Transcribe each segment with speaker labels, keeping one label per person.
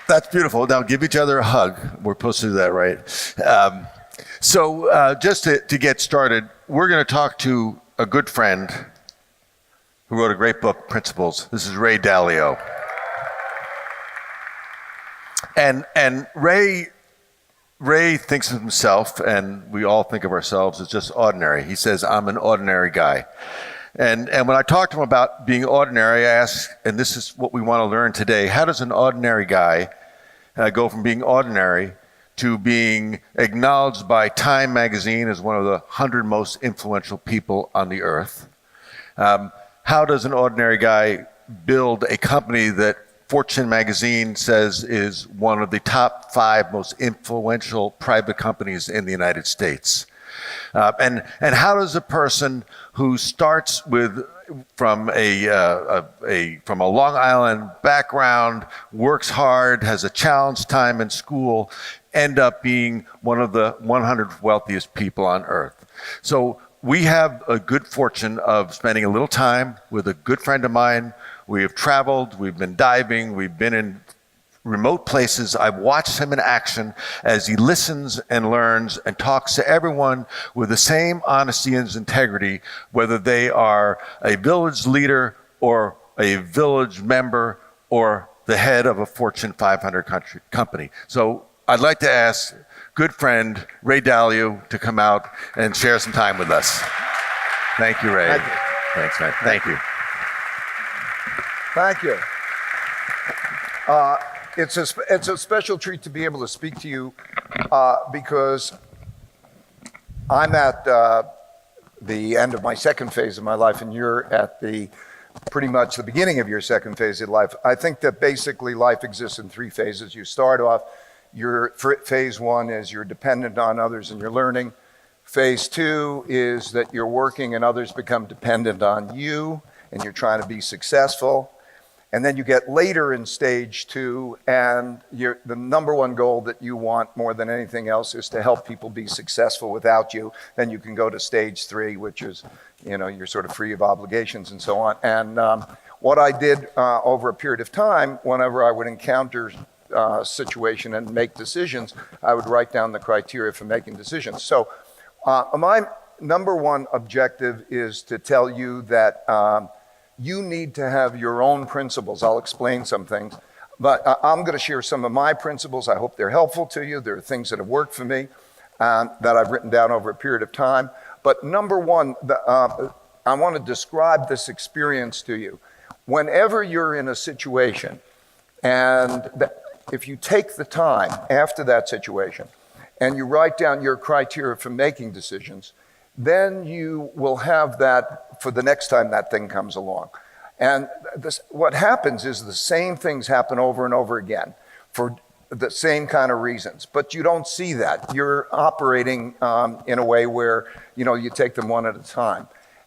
Speaker 1: That's beautiful. Now give each other a hug. We're supposed to do that, right? Just to get started, we're going to talk to a good friend who wrote a great book, Principles. This is Ray Dalio. And Ray thinks of himself, and we all think of ourselves as just ordinary. He says, I'm an ordinary guy. And when I talk to him about being ordinary, I ask, and this is what we want to learn today, how does an ordinary guy go from being ordinary to being acknowledged by Time magazine as one of the 100 most influential people on the earth? How does an ordinary guy build a company that Fortune magazine says is one of the top 5 most influential private companies in the United States? And how does a person who starts from a Long Island background, works hard, has a challenged time in school, end up being one of the 100 wealthiest people on earth? So we have a good fortune of spending a little time with a good friend of mine. We have traveled, we've been diving, we've been in remote places. I've watched him in action as he listens and learns and talks to everyone with the same honesty and integrity, whether they are a village leader or a village member or the head of a Fortune 500 company. So I'd like to ask good friend Ray Dalio to come out and share some time with us. Thank you, Ray.
Speaker 2: Thank you.
Speaker 1: Thanks, man. Thank you.
Speaker 2: Thank you. It's a special treat to be able to speak to you because I'm at the end of my second phase of my life, and you're at pretty much the beginning of your second phase of life. I think that basically life exists in 3 phases. You start off, phase 1 is you're dependent on others and you're learning. Phase 2 is that you're working and others become dependent on you and you're trying to be successful. And then you get later in stage 2, and the number one goal that you want more than anything else is to help people be successful without you. Then you can go to stage 3, which is, you're sort of free of obligations and so on. And what I did over a period of time, whenever I would encounter a situation and make decisions, I would write down the criteria for making decisions. So my number one objective is to tell you that you need to have your own principles. I'll explain some things, but I'm going to share some of my principles. I hope they're helpful to you. There are things that have worked for me that I've written down over a period of time. But number one, I want to describe this experience to you. Whenever you're in a situation, and if you take the time after that situation and you write down your criteria for making decisions, then you will have that for the next time that thing comes along. And what happens is the same things happen over and over again for the same kind of reasons, but you don't see that. You're operating in a way where you take them one at a time.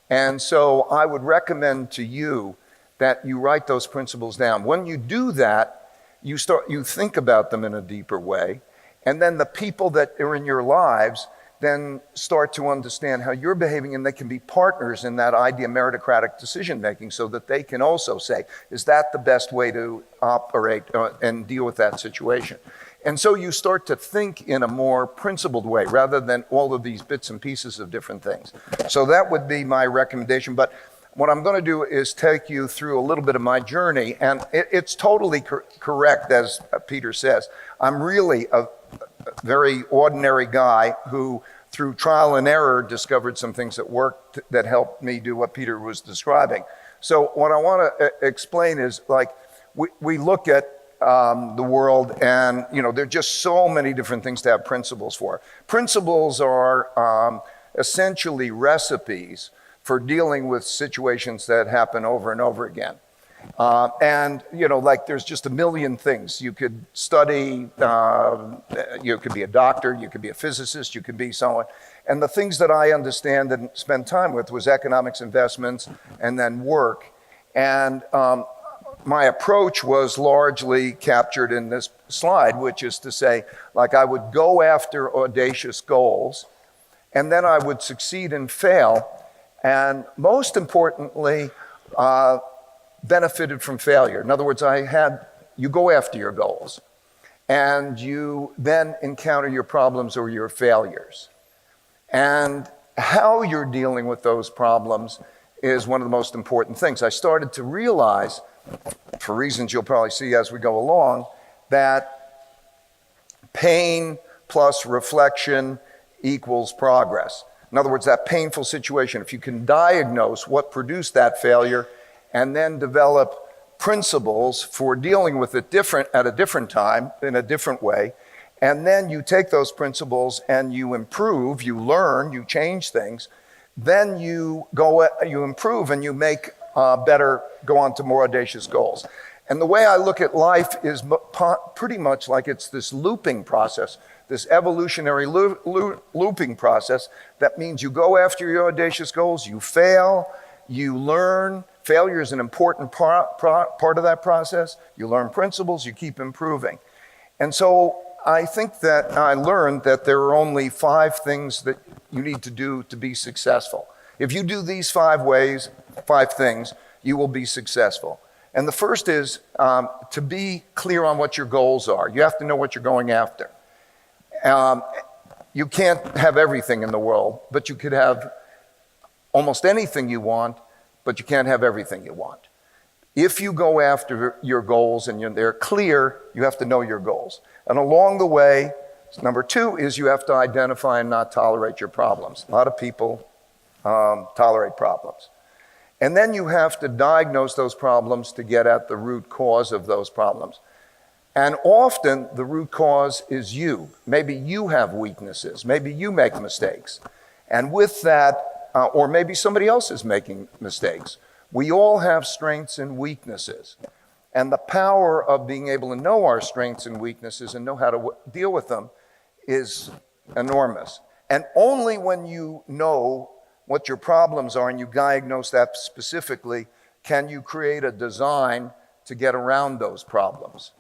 Speaker 2: And so I would recommend to you that you write those principles down. When you do that, you think about them in a deeper way, and then the people that are in your lives then start to understand how you're behaving, and they can be partners in that idea meritocratic decision making, so that they can also say, is that the best way to operate and deal with that situation? And so you start to think in a more principled way rather than all of these bits and pieces of different things. So that would be my recommendation. But what I'm going to do is take you through a little bit of my journey, and it's totally correct, as Peter says. I'm really a very ordinary guy who, through trial and error, discovered some things that worked that helped me do what Peter was describing. So what I want to explain is, like, we look at the world, and there are just so many different things to have principles for. Principles are essentially recipes for dealing with situations that happen over and over again. And there's just a million things. You could study, you could be a doctor, you could be a physicist, you could be someone. And the things that I understand and spend time with was economics, investments, and then work. And my approach was largely captured in this slide, which is to say, like, I would go after audacious goals, and then I would succeed and fail. And most importantly, benefited from failure. In other words, you go after your goals, and you then encounter your problems or your failures. And how you're dealing with those problems is one of the most important things. I started to realize, for reasons you'll probably see as we go along, that pain plus reflection equals progress. In other words, that painful situation, if you can diagnose what produced that failure and then develop principles for dealing with it at a different time, in a different way, and then you take those principles and you improve, you learn, you change things, then you improve and you make go on to more audacious goals. And the way I look at life is pretty much like it's this looping process, this evolutionary looping process. That means you go after your audacious goals, you fail, you learn. Failure is an important part of that process. You learn principles, you keep improving. And so I think that I learned that there are only 5 things that you need to do to be successful. If you do these 5 things, you will be successful. And the first is to be clear on what your goals are. You have to know what you're going after. You can't have everything in the world, but you could have almost anything you want, but you can't have everything you want. If you go after your goals and they're clear, you have to know your goals. And along the way, number 2 is you have to identify and not tolerate your problems. A lot of people tolerate problems. And then you have to diagnose those problems to get at the root cause of those problems. And often the root cause is you. Maybe you have weaknesses. Maybe you make mistakes. And with that, or maybe somebody else is making mistakes. We all have strengths and weaknesses. And the power of being able to know our strengths and weaknesses and know how to deal with them is enormous. And only when you know what your problems are and you diagnose that specifically, can you create a design to get around those problems.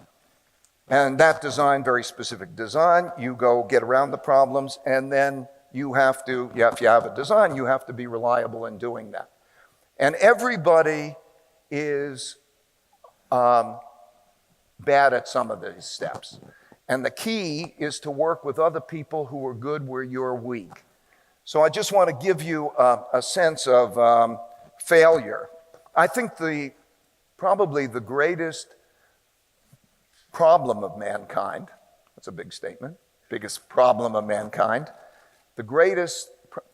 Speaker 2: And that design, very specific design, you go get around the problems, and then if you have a design, you have to be reliable in doing that. And everybody is bad at some of these steps. And the key is to work with other people who are good where you're weak. So I just want to give you a sense of failure. I think probably the greatest problem of mankind, that's a big statement, biggest problem of mankind, the greatest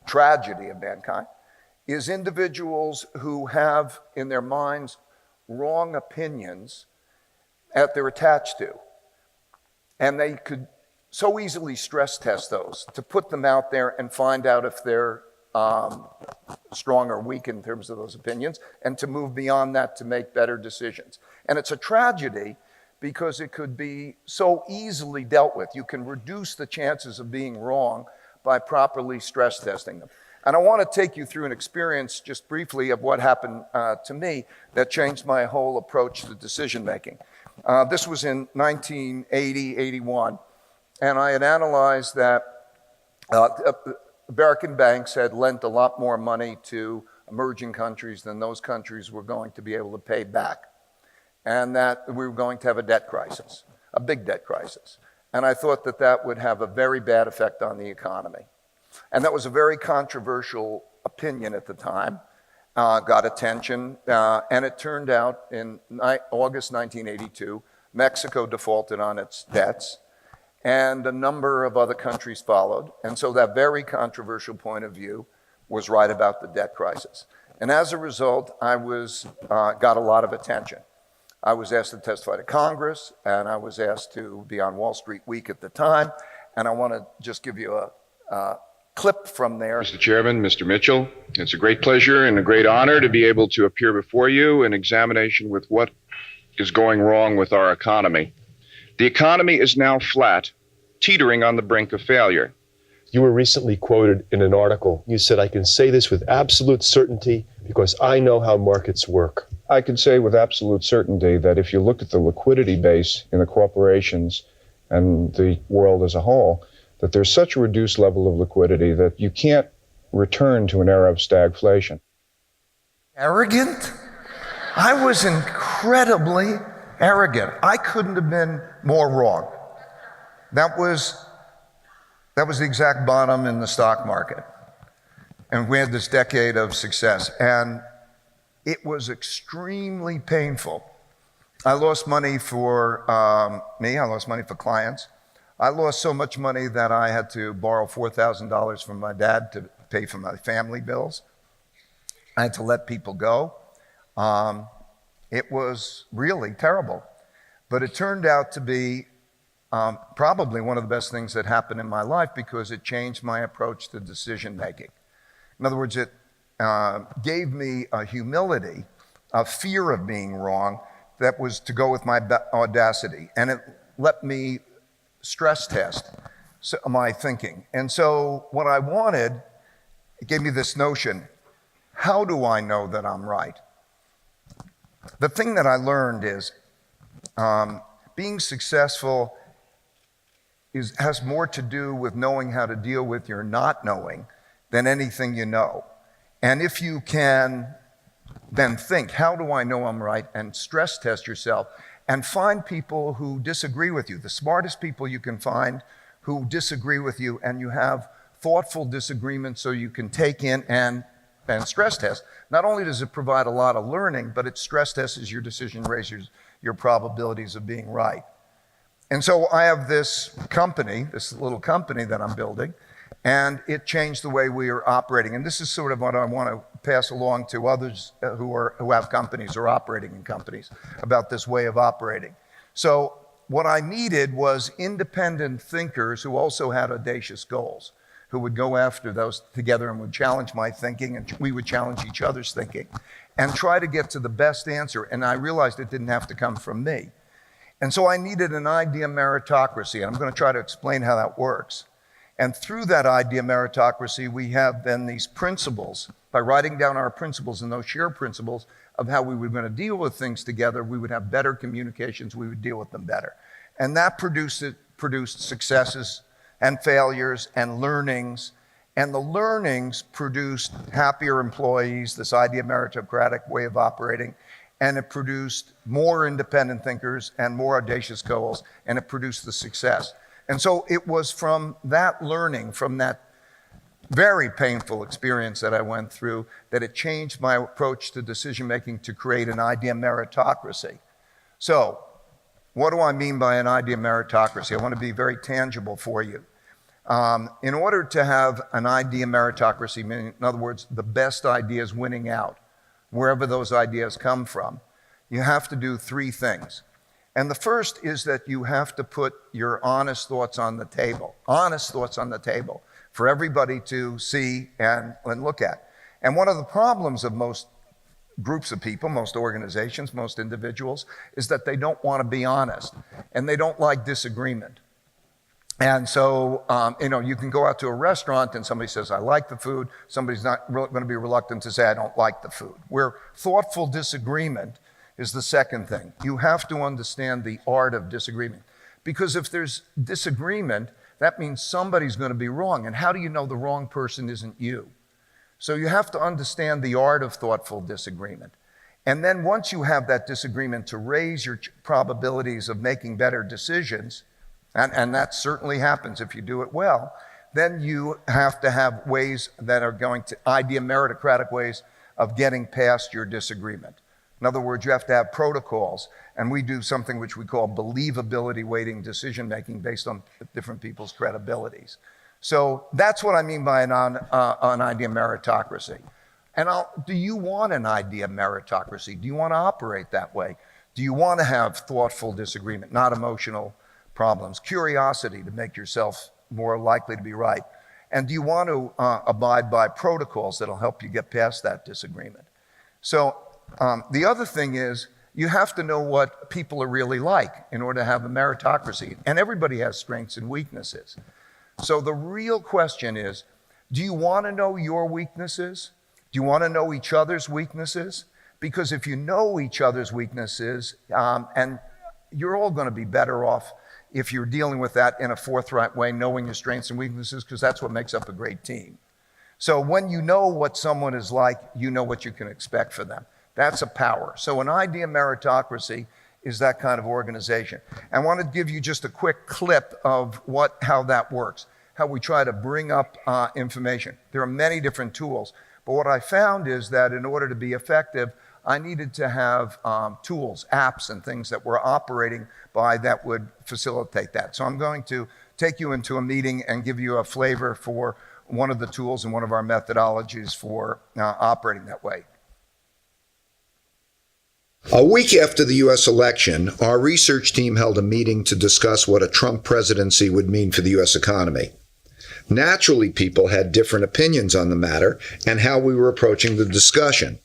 Speaker 2: tragedy of mankind is individuals who have in their minds wrong opinions that they're attached to. And they could so easily stress test those, to put them out there and find out if they're strong or weak in terms of those opinions, and to move beyond that to make better decisions. And it's a tragedy because it could be so easily dealt with. You can reduce the chances of being wrong by properly stress testing them. And I want to take you through an experience just briefly of what happened to me that changed my whole approach to decision making. This was in 1980, 81, and I had analyzed that American banks had lent a lot more money to emerging countries than those countries were going to be able to pay back, and that we were going to have a debt crisis, a big debt crisis. And I thought that that would have a very bad effect on the economy. And that was a very controversial opinion at the time, got attention, and it turned out in August 1982, Mexico defaulted on its debts, and a number of other countries followed. And so that very controversial point of view was right about the debt crisis. And as a result, I got a lot of attention. I was asked to testify to Congress, and I was asked to be on Wall Street Week at the time. And I want to just give you a clip from there.
Speaker 3: Mr. Chairman, Mr. Mitchell, it's a great pleasure and a great honor to be able to appear before you in examination with what is going wrong with our economy. The economy is now flat, teetering on the brink of failure.
Speaker 4: You were recently quoted in an article. You said, "I can say this with absolute certainty because I know how markets work."
Speaker 3: I can say with absolute certainty that if you look at the liquidity base in the corporations and the world as a whole, that there's such a reduced level of liquidity that you can't return to an era of stagflation.
Speaker 1: Arrogant?
Speaker 2: I was incredibly arrogant. I couldn't have been more wrong. That was the exact bottom in the stock market. And we had this decade of success. And it was extremely painful. I lost money for me, I lost money for clients. I lost so much money that I had to borrow $4,000 from my dad to pay for my family bills. I had to let people go. It was really terrible. But it turned out to be probably one of the best things that happened in my life because it changed my approach to decision making. In other words, it gave me a humility, a fear of being wrong that was to go with my audacity. And it let me stress test my thinking. And so what I wanted, it gave me this notion, how do I know that I'm right? The thing that I learned is being successful has more to do with knowing how to deal with your not knowing than anything you know. And if you can then think, how do I know I'm right? And stress test yourself and find people who disagree with you, the smartest people you can find who disagree with you, and you have thoughtful disagreements so you can take in and stress test. Not only does it provide a lot of learning, but it stress tests your decision, raises your probabilities of being right. And so I have this company, this little company that I'm building, and it changed the way we are operating. And this is sort of what I want to pass along to others who have companies or operating in companies about this way of operating. So what I needed was independent thinkers who also had audacious goals, who would go after those together and would challenge my thinking, and we would challenge each other's thinking and try to get to the best answer. And I realized it didn't have to come from me. And so I needed an idea meritocracy, and I'm going to try to explain how that works. And through that idea meritocracy, we have then these principles. By writing down our principles and those shared principles of how we were going to deal with things together, we would have better communications, we would deal with them better. And that produced successes and failures and learnings. And the learnings produced happier employees, this idea meritocratic way of operating. And it produced more independent thinkers and more audacious goals, and it produced the success. And so it was from that learning, from that very painful experience that I went through, that it changed my approach to decision making to create an idea meritocracy. So, what do I mean by an idea meritocracy? I want to be very tangible for you. In order to have an idea meritocracy, meaning, in other words, the best ideas winning out, wherever those ideas come from, you have to do three things. And the first is that you have to put your honest thoughts on the table, for everybody to see and look at. And one of the problems of most groups of people, most organizations, most individuals, is that they don't want to be honest, and they don't like disagreement. And so, you can go out to a restaurant and somebody says, I like the food. Somebody's not going to be reluctant to say, I don't like the food. Where thoughtful disagreement is the second thing. You have to understand the art of disagreement. Because if there's disagreement, that means somebody's going to be wrong. And how do you know the wrong person isn't you? So you have to understand the art of thoughtful disagreement. And then once you have that disagreement, to raise your probabilities of making better decisions, and that certainly happens if you do it well, then you have to have ways that are going to, idea meritocratic ways of getting past your disagreement. In other words, you have to have protocols, and we do something which we call believability weighting decision making based on different people's credibilities. So that's what I mean by an idea meritocracy. And do you want an idea meritocracy? Do you want to operate that way? Do you want to have thoughtful disagreement, not emotional problems? Curiosity to make yourself more likely to be right. And do you want to abide by protocols that'll help you get past that disagreement? So the other thing is, you have to know what people are really like in order to have a meritocracy. And everybody has strengths and weaknesses. So the real question is, do you want to know your weaknesses? Do you want to know each other's weaknesses? Because if you know each other's weaknesses, and you're all going to be better off if you're dealing with that in a forthright way, knowing your strengths and weaknesses, because that's what makes up a great team. So when you know what someone is like, you know what you can expect from them. That's a power. So an idea meritocracy is that kind of organization. I want to give you just a quick clip of how that works, how we try to bring up information. There are many different tools, but what I found is that in order to be effective, I needed to have tools, apps, and things that we're operating by that would facilitate that. So I'm going to take you into a meeting and give you a flavor for one of the tools and one of our methodologies for operating that way.
Speaker 5: A week after the U.S. election, our research team held a meeting to discuss what a Trump presidency would mean for the U.S. economy. Naturally, people had different opinions on the matter and how we were approaching the discussion.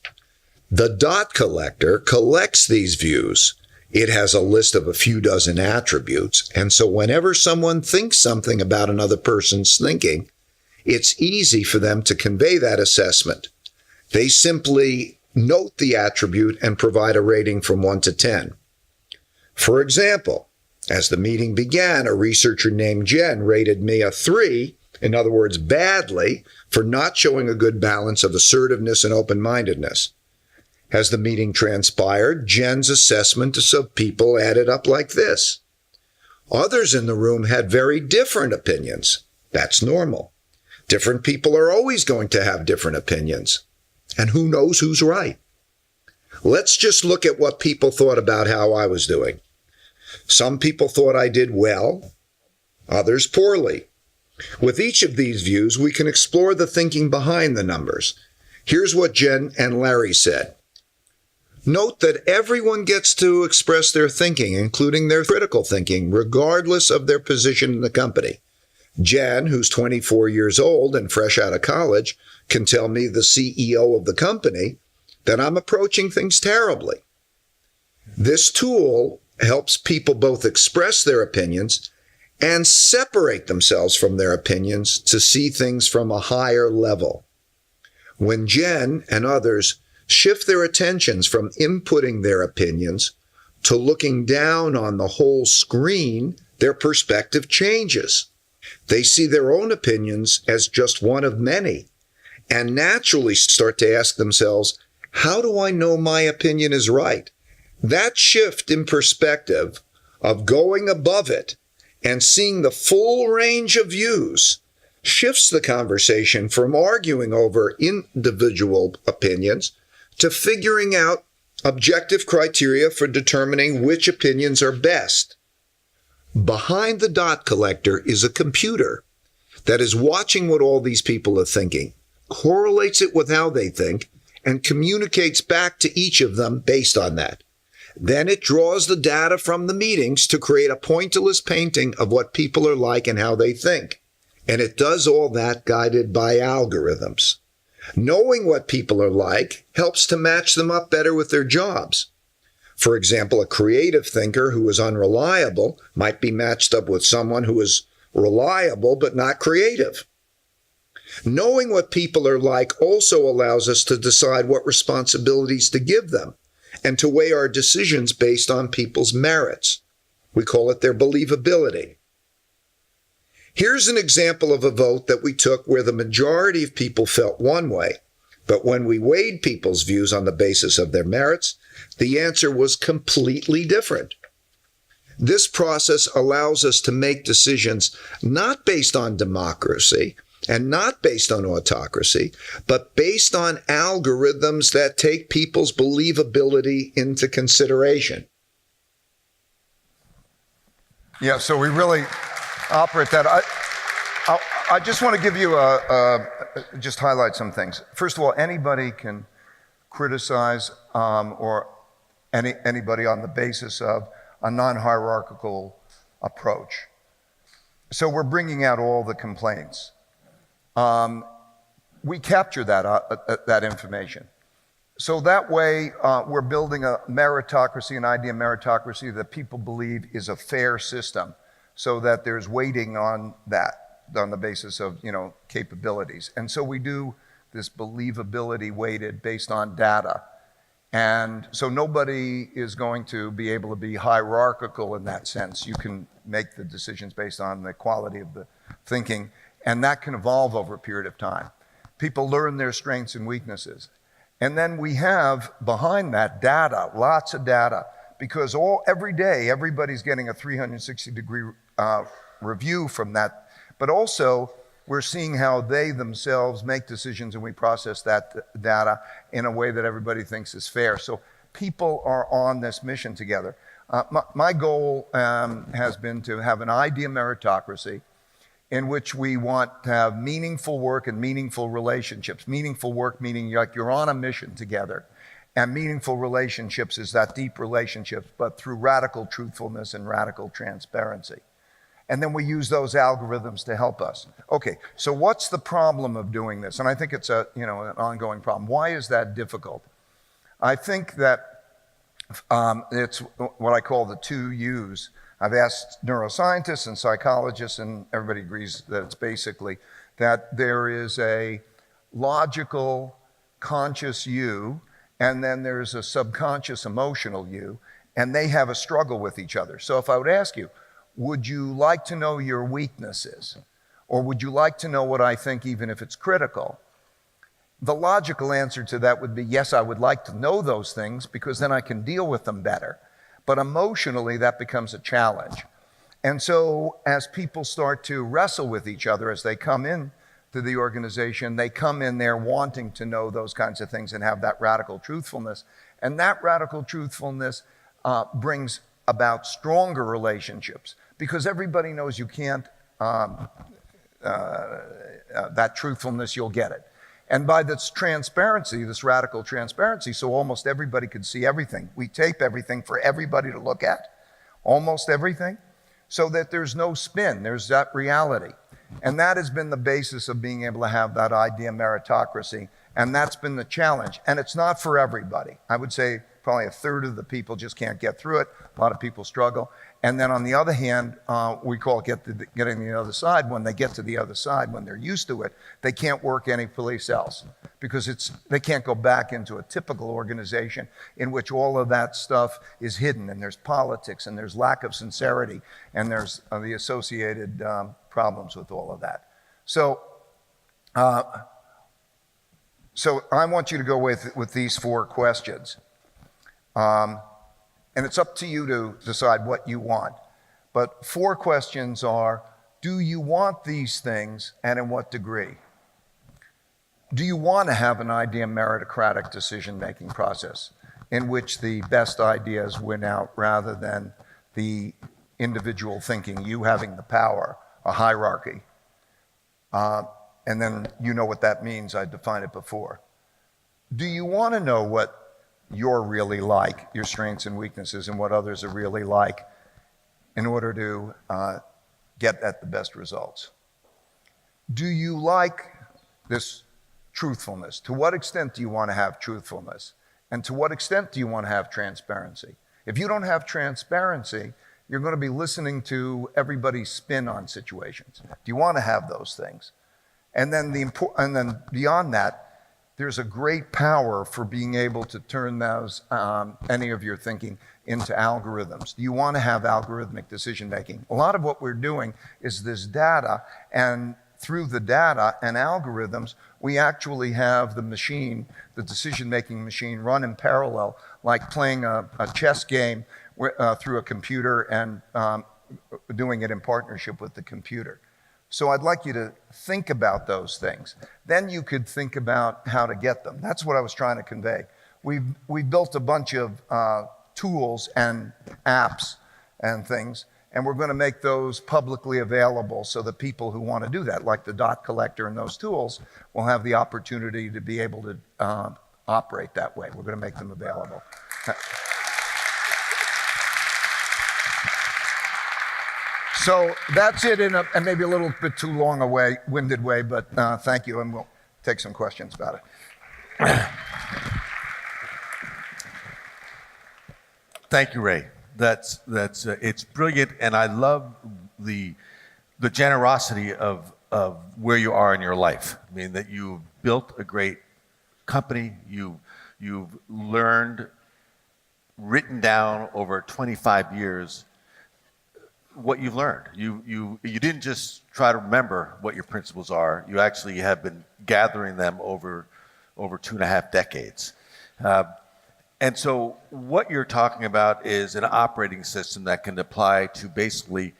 Speaker 5: The dot collector collects these views. It has a list of a few dozen attributes, and so whenever someone thinks something about another person's thinking, it's easy for them to convey that assessment. They simply note the attribute and provide a rating from 1 to 10. For example, as the meeting began, a researcher named Jen rated me a 3, in other words, badly, for not showing a good balance of assertiveness and open-mindedness. As the meeting transpired, Jen's assessment of people added up like this. Others in the room had very different opinions. That's normal. Different people are always going to have different opinions. And who knows who's right? Let's just look at what people thought about how I was doing. Some people thought I did well, others poorly. With each of these views, we can explore the thinking behind the numbers. Here's what Jen and Larry said. Note that everyone gets to express their thinking, including their critical thinking, regardless of their position in the company. Jen, who's 24 years old and fresh out of college, can tell me, the CEO of the company, that I'm approaching things terribly. This tool helps people both express their opinions and separate themselves from their opinions to see things from a higher level. When Jen and others shift their attentions from inputting their opinions to looking down on the whole screen, their perspective changes. They see their own opinions as just one of many, and naturally start to ask themselves, how do I know my opinion is right? That shift in perspective of going above it and seeing the full range of views shifts the conversation from arguing over individual opinions to figuring out objective criteria for determining which opinions are best. Behind the dot collector is a computer that is watching what all these people are thinking, correlates it with how they think, and communicates back to each of them based on that. Then it draws the data from the meetings to create a pointillist painting of what people are like and how they think. And it does all that guided by algorithms. Knowing what people are like helps to match them up better with their jobs. For example, a creative thinker who is unreliable might be matched up with someone who is reliable but not creative. Knowing what people are like also allows us to decide what responsibilities to give them and to weigh our decisions based on people's merits. We call it their believability. Here's an example of a vote that we took where the majority of people felt one way, but when we weighed people's views on the basis of their merits, the answer was completely different. This process allows us to make decisions not based on democracy and not based on autocracy, but based on algorithms that take people's believability into consideration.
Speaker 2: Yeah, so we really operate that. I just want to give you just highlight some things. First of all, anybody can criticize or anybody on the basis of a non-hierarchical approach. So we're bringing out all the complaints. We capture that information. So that way, we're building a meritocracy, an idea meritocracy that people believe is a fair system, so that there's weighting on that, on the basis of, capabilities. And so we do this believability weighted based on data. And so nobody is going to be able to be hierarchical in that sense. You can make the decisions based on the quality of the thinking, and that can evolve over a period of time. People learn their strengths and weaknesses. And then we have behind that data, lots of data, because every day everybody's getting a 360-degree review from that. But also we're seeing how they themselves make decisions, and we process that data in a way that everybody thinks is fair. So people are on this mission together. My goal has been to have an idea meritocracy in which we want to have meaningful work and meaningful relationships. Meaningful work meaning like you're on a mission together, and meaningful relationships is that deep relationships, but through radical truthfulness and radical transparency. And then we use those algorithms to help us. Okay, so what's the problem of doing this? And I think it's an ongoing problem. Why is that difficult? I think that it's what I call the 2 U's. I've asked neuroscientists and psychologists, and everybody agrees that it's basically that there is a logical, conscious you, and then there's a subconscious, emotional you, and they have a struggle with each other. So if I would ask you, would you like to know your weaknesses? Or would you like to know what I think, even if it's critical? The logical answer to that would be, yes, I would like to know those things because then I can deal with them better. But emotionally, that becomes a challenge. And so as people start to wrestle with each other as they come in to the organization, they come in there wanting to know those kinds of things and have that radical truthfulness. And that radical truthfulness brings about stronger relationships because everybody knows you can't, that truthfulness, you'll get it. And by this transparency, this radical transparency, so almost everybody could see everything. We tape everything for everybody to look at, almost everything, so that there's no spin, there's that reality. And that has been the basis of being able to have that idea meritocracy, and that's been the challenge. And it's not for everybody. I would say probably a third of the people just can't get through it. A lot of people struggle. And then on the other hand, we call it getting the other side. When they get to the other side, when they're used to it, they can't work anyplace else because they can't go back into a typical organization in which all of that stuff is hidden and there's politics and there's lack of sincerity and there's the associated problems with all of that. So I want you to go with these 4 questions. And it's up to you to decide what you want. But 4 questions are, do you want these things and in what degree? Do you want to have an idea meritocratic decision-making process in which the best ideas win out rather than the individual thinking, you having the power, a hierarchy? And then you know what that means, I defined it before. Do you want to know what you're really like, your strengths and weaknesses, and what others are really like in order to get at the best results? Do you like this truthfulness? To what extent do you want to have truthfulness? And to what extent do you want to have transparency? If you don't have transparency, you're going to be listening to everybody's spin on situations. Do you want to have those things? And then beyond that, there's a great power for being able to turn those, any of your thinking into algorithms. Do you want to have algorithmic decision making? A lot of what we're doing is this data, and through the data and algorithms, we actually have the machine, the decision making machine, run in parallel, like playing a chess game through a computer and doing it in partnership with the computer. So I'd like you to think about those things. Then you could think about how to get them. That's what I was trying to convey. We've built a bunch of tools and apps and things, and we're going to make those publicly available so that people who want to do that, like the dot collector and those tools, will have the opportunity to be able to operate that way. We're going to make them available. So that's it in and maybe a little bit too long a winded way, but thank you, and we'll take some questions about it.
Speaker 1: Thank you, Ray. That's it's brilliant, and I love the generosity of where you are in your life. I mean, that you've built a great company. You've learned, written down over 25 years what you've learned. You didn't just try to remember what your principles are. You actually have been gathering them over over 2.5 decades. And so what you're talking about is an operating system that can apply to basically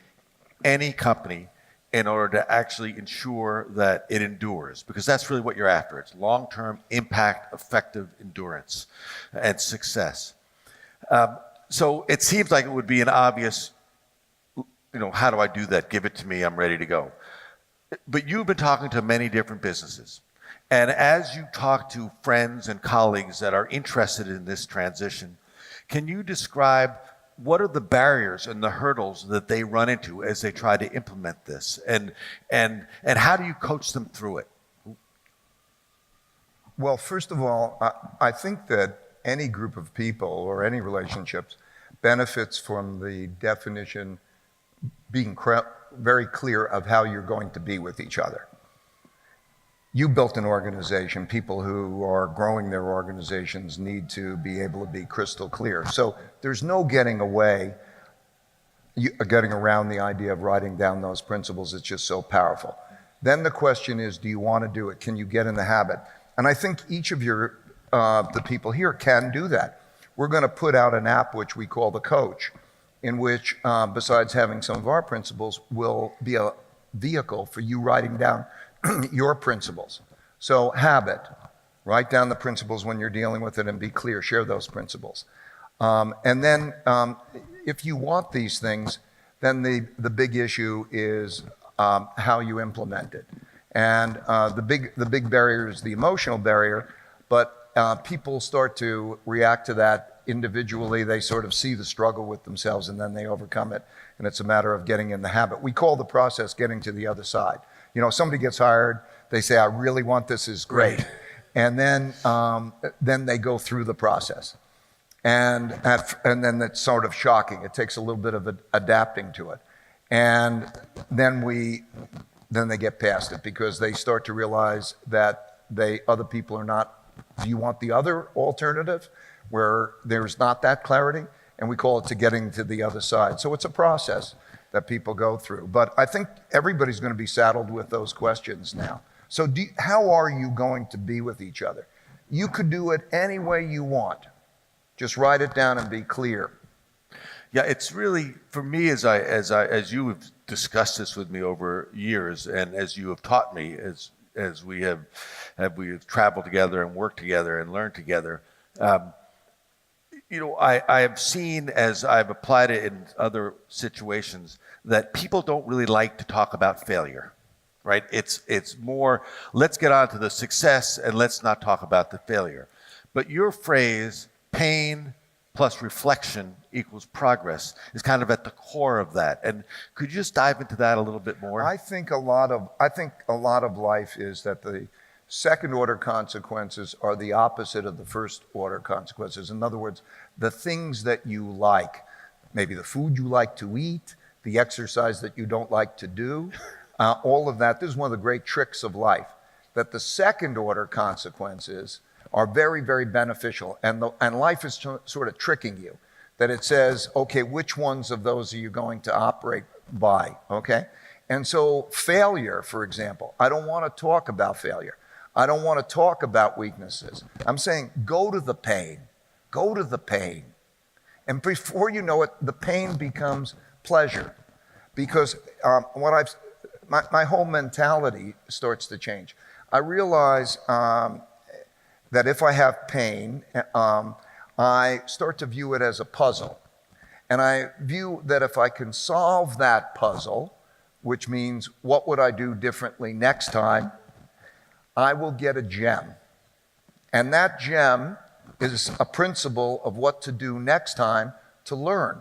Speaker 1: any company in order to actually ensure that it endures, because that's really what you're after. It's long-term impact, effective endurance, and success. So it seems like it would be an obvious, how do I do that? Give it to me, I'm ready to go. But you've been talking to many different businesses. And as you talk to friends and colleagues that are interested in this transition, can you describe what are the barriers and the hurdles that they run into as they try to implement this? And how do you coach them through it?
Speaker 2: Well, first of all, I think that any group of people or any relationships benefits from the definition being very clear of how you're going to be with each other. You built an organization. People who are growing their organizations need to be able to be crystal clear. So there's no getting around the idea of writing down those principles. It's just so powerful. Then the question is, do you want to do it? Can you get in the habit? And I think each of the people here can do that. We're going to put out an app which we call the Coach, in which, besides having some of our principles, will be a vehicle for you writing down your principles. So habit, write down the principles when you're dealing with it and be clear, share those principles. And then if you want these things, then the big issue is how you implement it. And the big barrier is the emotional barrier, but people start to react to that individually. They sort of see the struggle with themselves and then they overcome it. And it's a matter of getting in the habit. We call the process getting to the other side. Somebody gets hired, they say, I really want this, is great. And then they go through the process. And then it's sort of shocking. It takes a little bit of adapting to it. And then they get past it because they start to realize that other people are not. Do you want the other alternative where there's not that clarity? And we call it to getting to the other side. So it's a process that people go through. But I think everybody's going to be saddled with those questions now. So how are you going to be with each other? You could do it any way you want. Just write it down and be clear.
Speaker 1: Yeah, it's really, for me, as you have discussed this with me over years, and as you have taught me, as we have traveled together and worked together and learned together, I have seen, as I've applied it in other situations, that people don't really like to talk about failure, right? It's more, let's get on to the success and let's not talk about the failure. But your phrase, pain plus reflection equals progress, is kind of at the core of that. And could you just dive into that a little bit more?
Speaker 2: I think a lot of life is that the second order consequences are the opposite of the first order consequences. In other words, the things that you like, maybe the food you like to eat, the exercise that you don't like to do, all of that. This is one of the great tricks of life, that the second order consequences are very, very beneficial. And life is sort of tricking you, that it says, okay, which ones of those are you going to operate by, okay? And so failure, for example, I don't want to talk about failure. I don't want to talk about weaknesses. I'm saying go to the pain. Go to the pain. And before you know it, the pain becomes pleasure. Because my whole mentality starts to change. I realize that if I have pain, I start to view it as a puzzle. And I view that if I can solve that puzzle, which means what would I do differently next time, I will get a gem. And that gem is a principle of what to do next time to learn.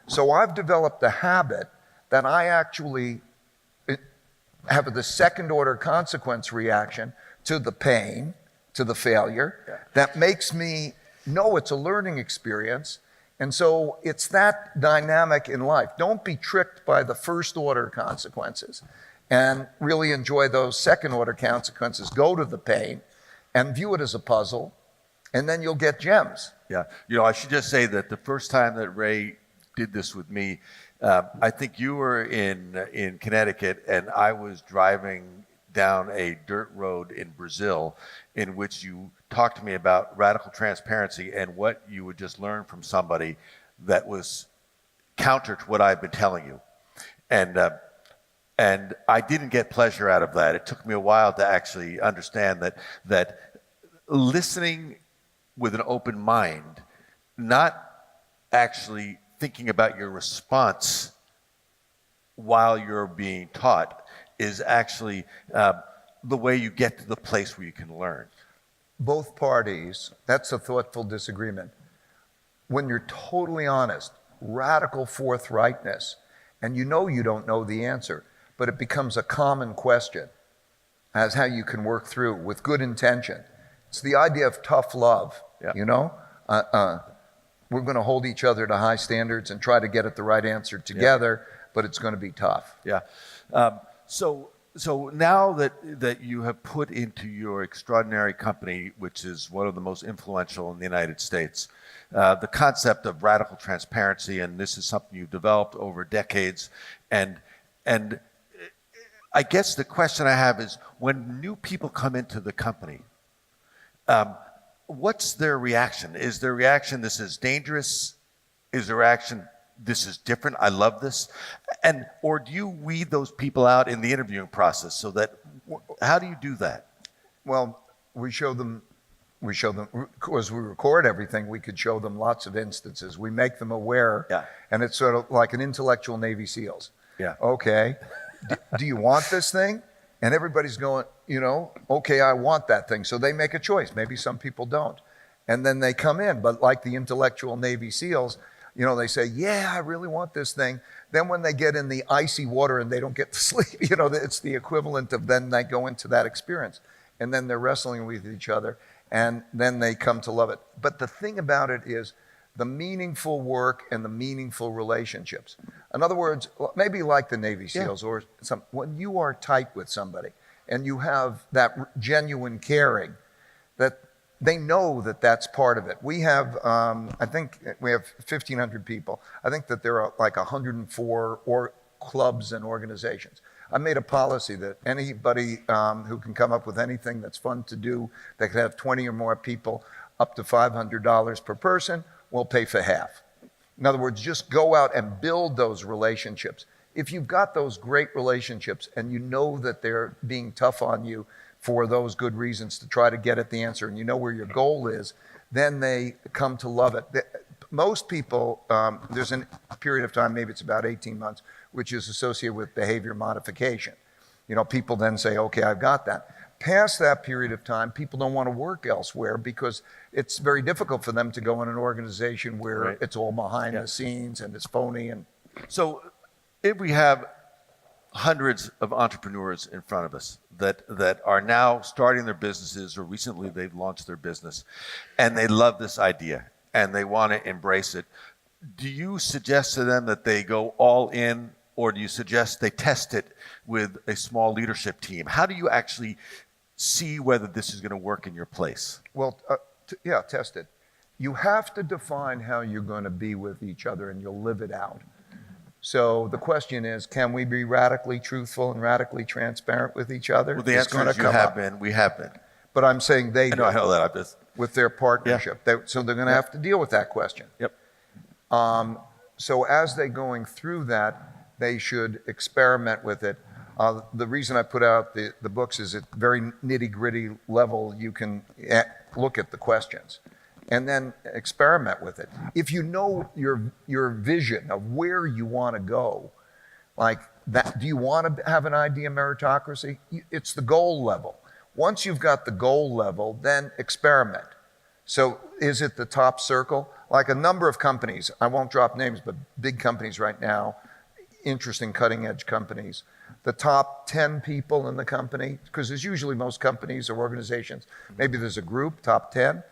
Speaker 2: So I've developed a habit that I actually have the second order consequence reaction to the pain, to the failure, that makes me know it's a learning experience. And so it's that dynamic in life. Don't be tricked by the first order consequences and really enjoy those second order consequences. Go to the pain and view it as a puzzle, and then you'll get gems.
Speaker 1: Yeah. I should just say that the first time that Ray did this with me, I think you were in Connecticut and I was driving down a dirt road in Brazil, in which you talked to me about radical transparency and what you would just learn from somebody that was counter to what I've been telling you. And I didn't get pleasure out of that. It took me a while to actually understand that listening with an open mind, not actually thinking about your response while you're being taught, is actually the way you get to the place where you can learn.
Speaker 2: Both parties, that's a thoughtful disagreement. When you're totally honest, radical forthrightness, and you know you don't know the answer, but it becomes a common question as how you can work through with good intention. It's the idea of tough love,
Speaker 1: Yeah.
Speaker 2: you know? We're going to hold each other to high standards and try to get at the right answer together, but it's going to be tough.
Speaker 1: Yeah. So now that you have put into your extraordinary company, which is one of the most influential in the United States, the concept of radical transparency, and this is something you've developed over decades, and I guess the question I have is, when new people come into the company, what's their reaction? Is their reaction, this is dangerous? Is their reaction, this is different, I love this? Or do you weed those people out in the interviewing process so that, how do you do that?
Speaker 2: Well, we show them, as we record everything, we could show them lots of instances. We make them aware,
Speaker 1: Yeah.
Speaker 2: and it's sort of like an intellectual Navy SEALs.
Speaker 1: Yeah.
Speaker 2: Okay, do you want this thing? And everybody's going, okay, I want that thing. So they make a choice. Maybe some people don't. And then they come in, but like the intellectual Navy SEALs, they say, yeah, I really want this thing. Then when they get in the icy water and they don't get to sleep, it's the equivalent of then they go into that experience. And then they're wrestling with each other, and then they come to love it. But the thing about it is the meaningful work and the meaningful relationships. In other words, maybe like the Navy SEALs, or when you are tight with somebody and you have that genuine caring, that they know that that's part of it. We have, I think we have 1,500 people. I think that there are like 104 clubs and organizations. I made a policy that anybody who can come up with anything that's fun to do, that could have 20 or more people, up to $500 per person, we'll pay for half. In other words, just go out and build those relationships. If you've got those great relationships and you know that they're being tough on you for those good reasons to try to get at the answer, and you know where your goal is, then they come to love it. Most people, there's a period of time, maybe it's about 18 months, which is associated with behavior modification. People then say, okay, I've got that. Past that period of time, people don't want to work elsewhere because it's very difficult for them to go in an organization where it's all behind the scenes and it's phony. And
Speaker 1: so if we have hundreds of entrepreneurs in front of us that are now starting their businesses, or recently they've launched their business, and they love this idea and they want to embrace it, do you suggest to them that they go all in, or do you suggest they test it with a small leadership team? How do you actually see whether this is going to work in your place?
Speaker 2: Well, test it. You have to define how you're going to be with each other, and you'll live it out. So the question is, can we be radically truthful and radically transparent with each other?
Speaker 1: Well, the answer is we have been.
Speaker 2: But I'm saying they
Speaker 1: I know that. I'm just...
Speaker 2: with their partnership. So they're going to have to deal with that question.
Speaker 1: Yep.
Speaker 2: So as they're going through that, they should experiment with it. The reason I put out the books is at very nitty-gritty level, you can look at the questions and then experiment with it. If you know your vision of where you want to go, like that, do you want to have an idea meritocracy? It's the goal level. Once you've got the goal level, then experiment. So is it the top circle? Like a number of companies, I won't drop names, but big companies right now, interesting cutting edge companies, the top 10 people in the company, because there's usually most companies or organizations, maybe there's a group, top 10,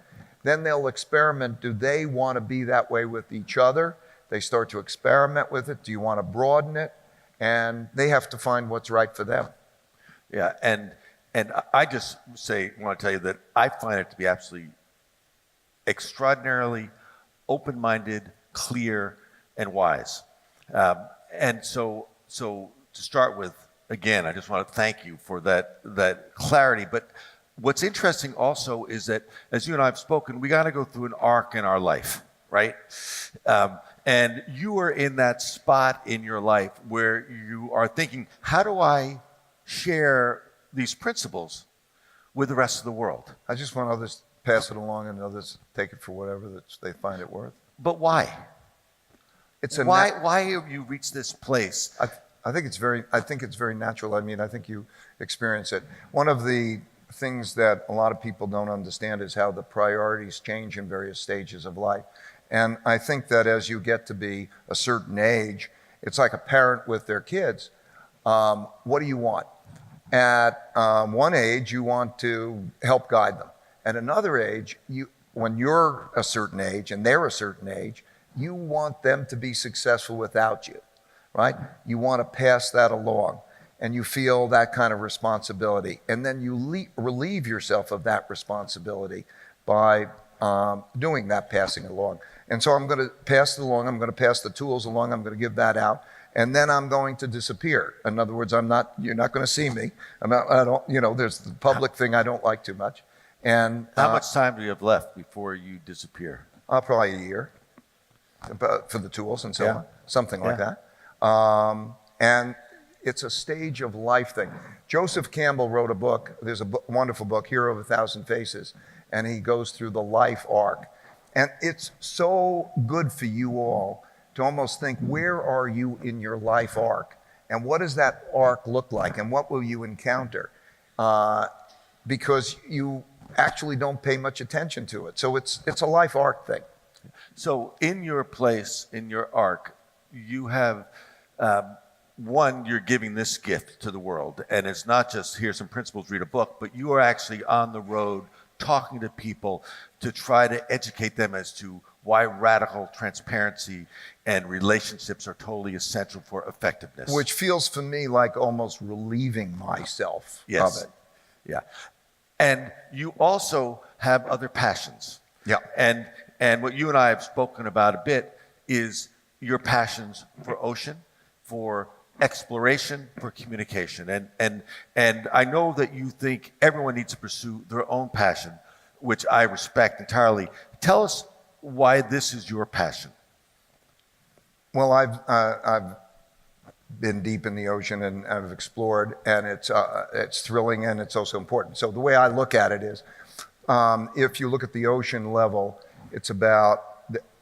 Speaker 2: then they'll experiment. Do they want to be that way with each other? They start to experiment with it. Do you want to broaden it? And they have to find what's right for them.
Speaker 1: Yeah, and I just want to tell you that I find it to be absolutely extraordinarily open-minded, clear, and wise. And so to start with, again, I just want to thank you for that clarity. But what's interesting also is that, as you and I have spoken, we got to go through an arc in our life, right? And you are in that spot in your life where you are thinking, how do I share these principles with the rest of the world?
Speaker 2: I just want others to pass it along and others take it for whatever that they find it worth.
Speaker 1: But why? Why have you reached this place?
Speaker 2: I think it's very natural. I mean, I think you experience it. One of the things that a lot of people don't understand is how the priorities change in various stages of life. And I think that as you get to be a certain age, it's like a parent with their kids. What do you want? At one age, you want to help guide them. At another age, when you're a certain age and they're a certain age, you want them to be successful without you, right? You want to pass that along, and you feel that kind of responsibility. And then you relieve yourself of that responsibility by doing that passing along. And so I'm going to pass it along. I'm going to pass the tools along. I'm going to give that out. And then I'm going to disappear. In other words, you're not going to see me. There's the public thing I don't like too much. And
Speaker 1: how much time do you have left before you disappear?
Speaker 2: Probably a year for the tools and so on, something like that. And it's a stage of life thing. Joseph Campbell wrote a book. There's a wonderful book, Hero of a Thousand Faces, and he goes through the life arc. And it's so good for you all to almost think, where are you in your life arc? And what does that arc look like? And what will you encounter? Because you actually don't pay much attention to it. So it's a life arc thing.
Speaker 1: So in your place, in your arc, you have, one, you're giving this gift to the world. And it's not just here's some principles, read a book, but you are actually on the road talking to people to try to educate them as to why radical transparency and relationships are totally essential for effectiveness.
Speaker 2: Which feels for me like almost relieving myself
Speaker 1: Yes.
Speaker 2: of it.
Speaker 1: Yeah. And you also have other passions.
Speaker 2: Yeah.
Speaker 1: And what you and I have spoken about a bit is your passions for ocean, for exploration, for communication. And I know that you think everyone needs to pursue their own passion, which I respect entirely. Tell us why this is your passion.
Speaker 2: Well, I've been deep in the ocean and I've explored, and it's thrilling and it's also important. So the way I look at it is, if you look at the ocean level, it's about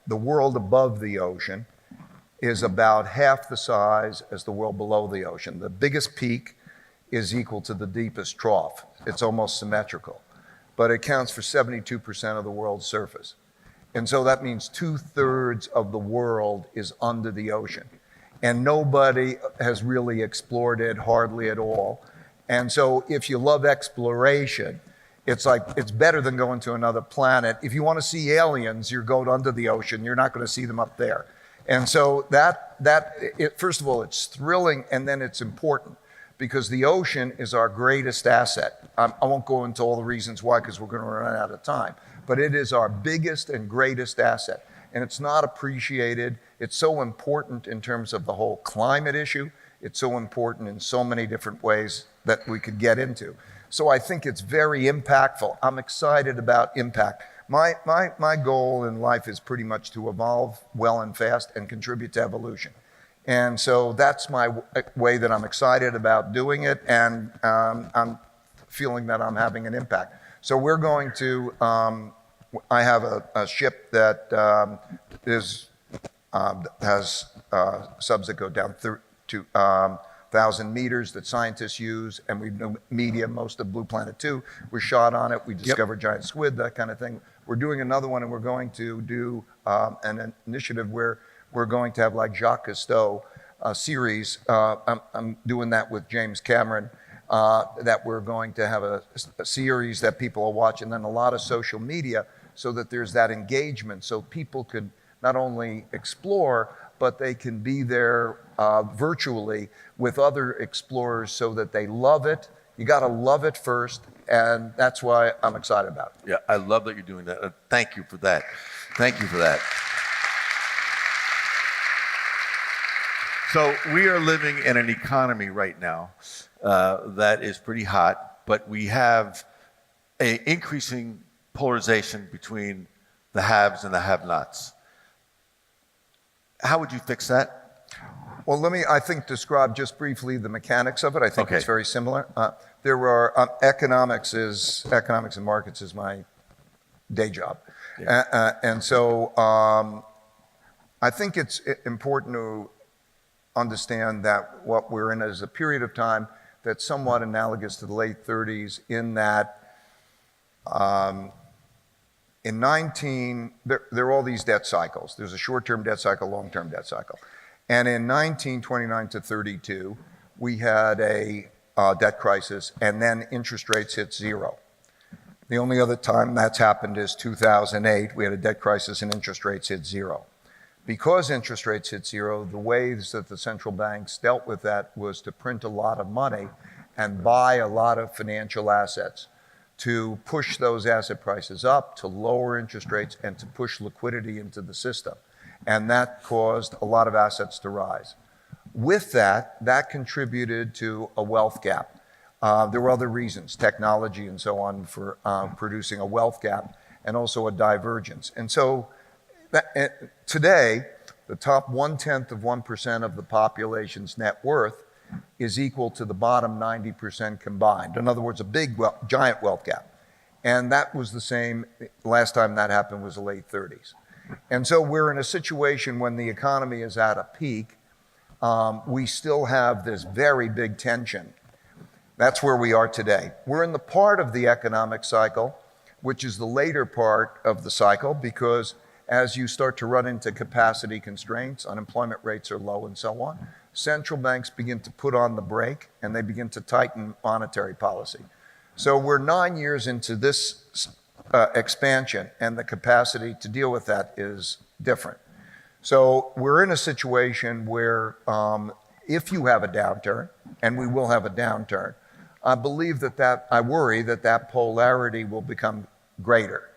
Speaker 2: the world above the ocean is about half the size as the world below the ocean. The biggest peak is equal to the deepest trough. It's almost symmetrical, but it counts for 72% of the world's surface. And so that means 2/3 of the world is under the ocean. And nobody has really explored it, hardly at all. And so if you love exploration, it's like, it's better than going to another planet. If you want to see aliens, you're going under the ocean. You're not going to see them up there. And so first of all, it's thrilling, and then it's important, because the ocean is our greatest asset. I won't go into all the reasons why, because we're going to run out of time. But it is our biggest and greatest asset. And it's not appreciated. It's so important in terms of the whole climate issue. It's so important in so many different ways that we could get into. So I think it's very impactful. I'm excited about impact. My goal in life is pretty much to evolve well and fast and contribute to evolution. And so that's my way that I'm excited about doing it, and I'm feeling that I'm having an impact. So we're going to, I have a ship that has subs that go down to 1,000 meters that scientists use, and we know media, most of Blue Planet 2 was shot on it. We discovered giant squid, that kind of thing. We're doing another one, and we're going to do an initiative where we're going to have, like Jacques Cousteau, a series. I'm doing that with James Cameron, that we're going to have a series that people will watch, and then a lot of social media, so that there's that engagement, so people could not only explore, but they can be there virtually with other explorers, so that they love it. You got to love it first, and that's why I'm excited about it.
Speaker 1: Yeah, I love that you're doing that. Thank you for that. Thank you for that. So we are living in an economy right now that is pretty hot, but we have a increasing polarization between the haves and the have-nots. How would you fix that?
Speaker 2: Well, let me, I think, describe just briefly the mechanics of it. I think
Speaker 1: Okay.
Speaker 2: it's very similar. There are, economics and markets is my day job.
Speaker 1: Yeah.
Speaker 2: And so I think it's important to understand that what we're in is a period of time that's somewhat analogous to the late 30s in that there are all these debt cycles. There's a short-term debt cycle, long-term debt cycle. And in 1929 to 32, we had a debt crisis, and then interest rates hit zero. The only other time that's happened is 2008. We had a debt crisis and interest rates hit zero. Because interest rates hit zero, the ways that the central banks dealt with that was to print a lot of money and buy a lot of financial assets to push those asset prices up, to lower interest rates, and to push liquidity into the system. And that caused a lot of assets to rise. With that, that contributed to a wealth gap. There were other reasons, technology and so on, for producing a wealth gap and also a divergence. And so today, the top 0.1% of the population's net worth is equal to the bottom 90% combined. In other words, a big, giant wealth gap. And that was the same, last time that happened was the late 30s. And so we're in a situation when the economy is at a peak. We still have this very big tension. That's where we are today. We're in the part of the economic cycle, which is the later part of the cycle, because as you start to run into capacity constraints, unemployment rates are low and so on, central banks begin to put on the brake and they begin to tighten monetary policy. So we're 9 years into this expansion, and the capacity to deal with that is different. So we're in a situation where if you have a downturn, and we will have a downturn, I worry that polarity will become greater.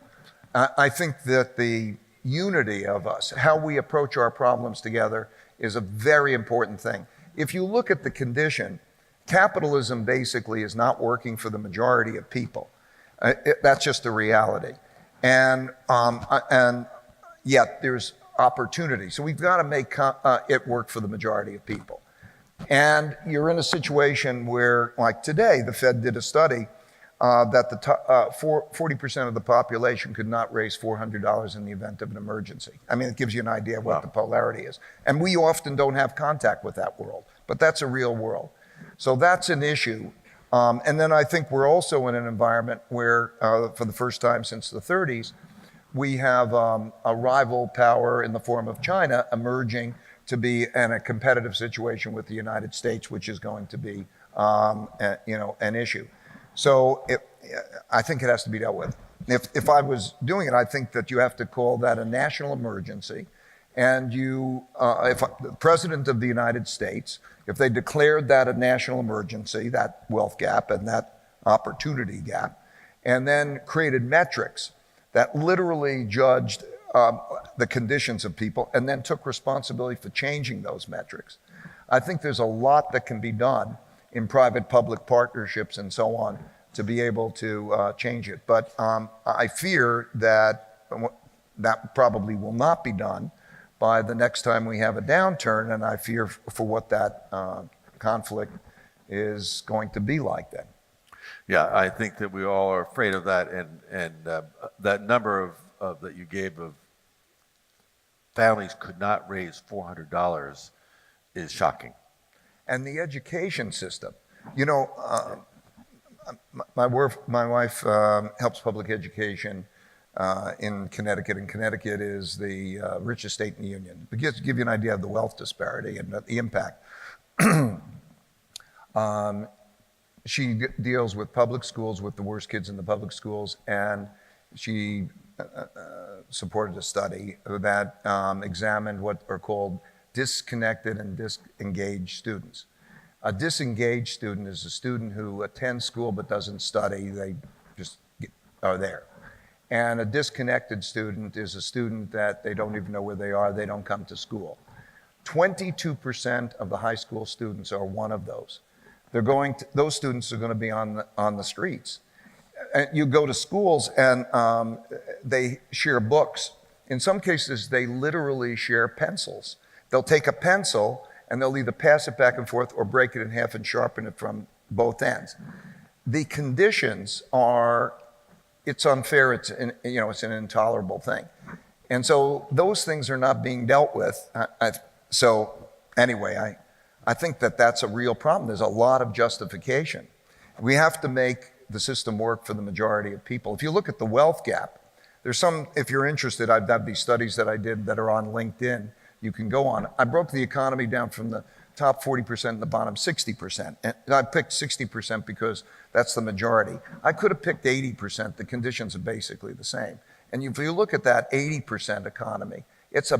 Speaker 2: I think that the unity of us, how we approach our problems together, is a very important thing. If you look at the condition, capitalism basically is not working for the majority of people. That's just a reality. And yet there's opportunity. So we've got to make it work for the majority of people. And you're in a situation where, like today, the Fed did a study that 40% of the population could not raise $400 in the event of an emergency. I mean, it gives you an idea of what the polarity is. And we often don't have contact with that world, but that's a real world. So that's an issue. And then I think we're also in an environment where, for the first time since the 30s, we have a rival power in the form of China emerging to be in a competitive situation with the United States, which is going to be, an issue. So I think it has to be dealt with. If I was doing it, I think that you have to call that a national emergency. And if the President of the United States, if they declared that a national emergency, that wealth gap and that opportunity gap, and then created metrics that literally judged the conditions of people and then took responsibility for changing those metrics, I think there's a lot that can be done in private-public partnerships and so on to be able to change it. But I fear that that probably will not be done by the next time we have a downturn, and I fear for what that conflict is going to be like then.
Speaker 1: Yeah, I think that we all are afraid of that, and that number of that you gave of families could not raise $400 is shocking.
Speaker 2: And the education system, my wife helps public education in Connecticut, and Connecticut is the richest state in the union. But just to give you an idea of the wealth disparity and the impact, she deals with public schools, with the worst kids in the public schools, and she supported a study that examined what are called disconnected and disengaged students. A disengaged student is a student who attends school but doesn't study, they just are there. And a disconnected student is a student that they don't even know where they are, they don't come to school. 22% of the high school students are one of those. Those students are going to be on the streets. you go to schools and they share books. In some cases, they literally share pencils. They'll take a pencil and they'll either pass it back and forth or break it in half and sharpen it from both ends. The conditions are, it's unfair, it's an intolerable thing. And so those things are not being dealt with. So anyway, I think that that's a real problem. There's a lot of justification. We have to make the system work for the majority of people. If you look at the wealth gap, there's some, if you're interested, I've got these studies that I did that are on LinkedIn. You can go on. I broke the economy down from the top 40% and the bottom 60%. And I picked 60% because that's the majority. I could have picked 80%. The conditions are basically the same. And if you look at that 80% economy, it's a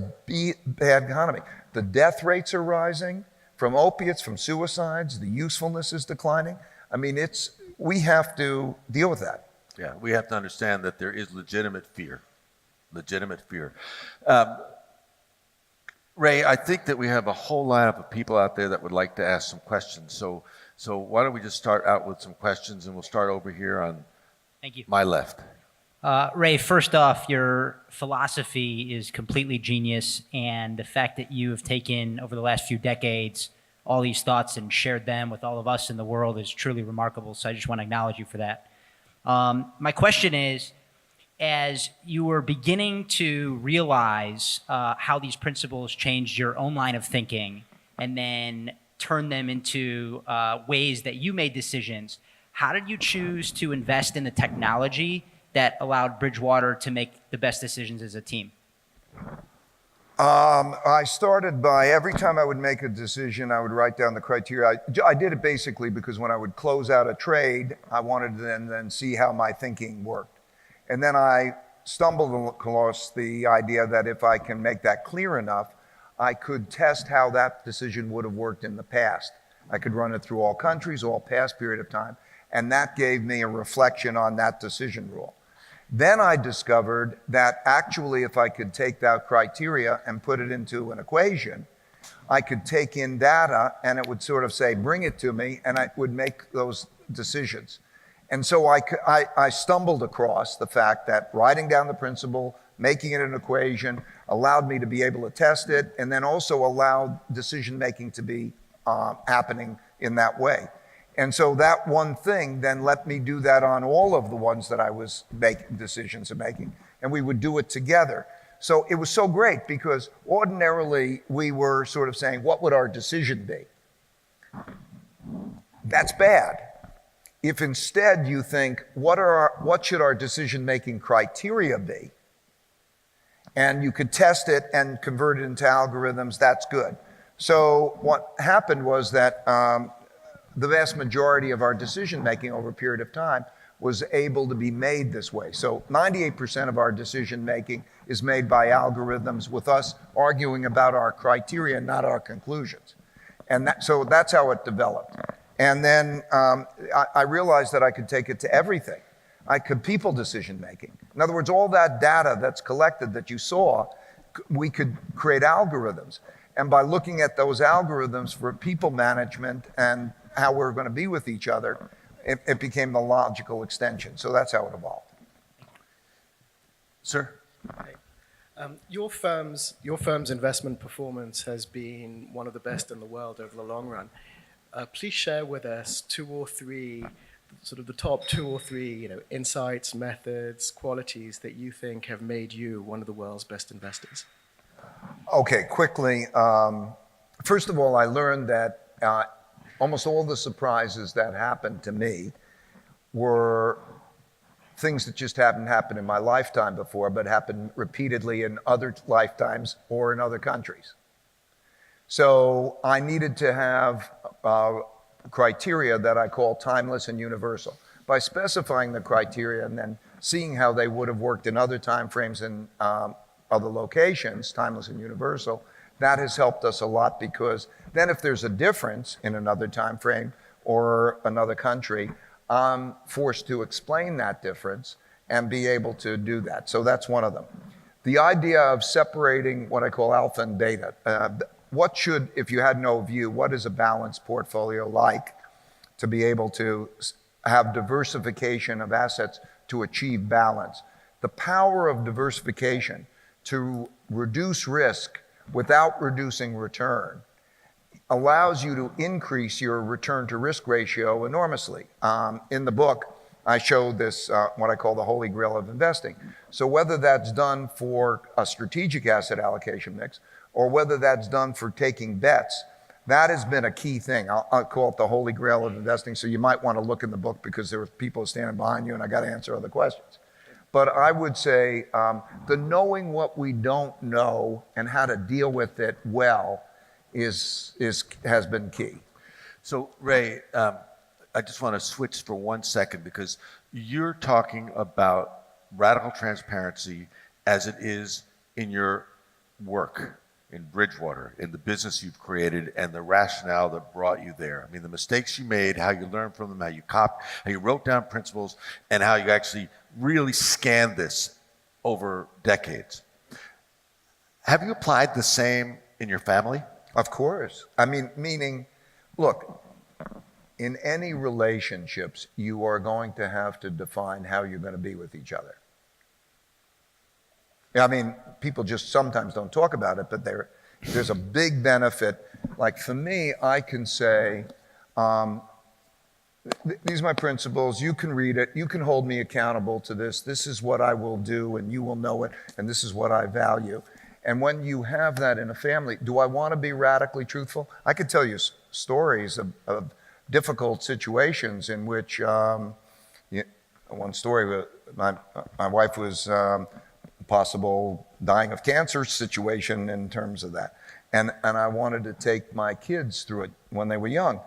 Speaker 2: bad economy. The death rates are rising from opiates, from suicides. The usefulness is declining. I mean, we have to deal with that.
Speaker 1: Yeah, we have to understand that there is legitimate fear. Legitimate fear. Ray, I think that we have a whole lineup of people out there that would like to ask some questions. So why don't we just start out with some questions, and we'll start over here on
Speaker 6: Thank you.
Speaker 1: my left.
Speaker 6: Ray, first off, your philosophy is completely genius, and the fact that you have taken over the last few decades all these thoughts and shared them with all of us in the world is truly remarkable. So I just want to acknowledge you for that. My question is, as you were beginning to realize how these principles changed your own line of thinking and then turn them into ways that you made decisions, how did you choose to invest in the technology that allowed Bridgewater to make the best decisions as a team?
Speaker 2: I started by every time I would make a decision, I would write down the criteria. I did it basically because when I would close out a trade, I wanted to then see how my thinking worked. And then I stumbled across the idea that if I can make that clear enough, I could test how that decision would have worked in the past. I could run it through all countries, all past period of time, and that gave me a reflection on that decision rule. Then I discovered that actually if I could take that criteria and put it into an equation, I could take in data and it would sort of say, bring it to me, and I would make those decisions. And so I stumbled across the fact that writing down the principle, making it an equation, allowed me to be able to test it, and then also allowed decision making to be happening in that way. And so that one thing then let me do that on all of the ones that I was making decisions and making, and we would do it together. So it was so great because ordinarily we were sort of saying, what would our decision be? That's bad. If instead you think, what should our decision-making criteria be? And you could test it and convert it into algorithms, that's good. So what happened was that the vast majority of our decision-making over a period of time was able to be made this way. So 98% of our decision-making is made by algorithms with us arguing about our criteria, not our conclusions. And so that's how it developed. And then I realized that I could take it to everything. People decision-making. In other words, all that data that's collected that you saw, we could create algorithms. And by looking at those algorithms for people management and how we're going to be with each other, it became the logical extension. So that's how it evolved.
Speaker 1: Sir?
Speaker 7: Your firm's investment performance has been one of the best in the world over the long run. Please share with us the top two or three, insights, methods, qualities that you think have made you one of the world's best investors.
Speaker 2: Okay, quickly. First of all, I learned that almost all the surprises that happened to me were things that just hadn't happened in my lifetime before, but happened repeatedly in other lifetimes or in other countries. So I needed to have criteria that I call timeless and universal. By specifying the criteria and then seeing how they would have worked in other time frames and other locations, timeless and universal, that has helped us a lot because then if there's a difference in another time frame or another country, I'm forced to explain that difference and be able to do that. So that's one of them. The idea of separating what I call alpha and beta. If you had no view, what is a balanced portfolio like to be able to have diversification of assets to achieve balance. The power of diversification to reduce risk without reducing return allows you to increase your return to risk ratio enormously. In the book, I show this, what I call the holy grail of investing. So whether that's done for a strategic asset allocation mix or whether that's done for taking bets, that has been a key thing. I'll call it the holy grail of investing. So you might want to look in the book because there are people standing behind you and I got to answer other questions. But I would say the knowing what we don't know and how to deal with it well has been key.
Speaker 1: So, Ray, I just want to switch for 1 second because you're talking about radical transparency as it is in your work in Bridgewater, in the business you've created, and the rationale that brought you there. I mean, the mistakes you made, how you learned from them, how you wrote down principles, and how you actually really scanned this over decades. Have you applied the same in your family?
Speaker 2: Of course. I mean, meaning, look, in any relationships, you are going to have to define how you're going to be with each other. I mean, people just sometimes don't talk about it, but there's a big benefit. Like for me, I can say, these are my principles, you can read it, you can hold me accountable to this, this is what I will do and you will know it, and this is what I value. And when you have that in a family, do I want to be radically truthful? I could tell you stories of difficult situations in which, one story, my wife was possible dying of cancer situation in terms of that. And I wanted to take my kids through it when they were young,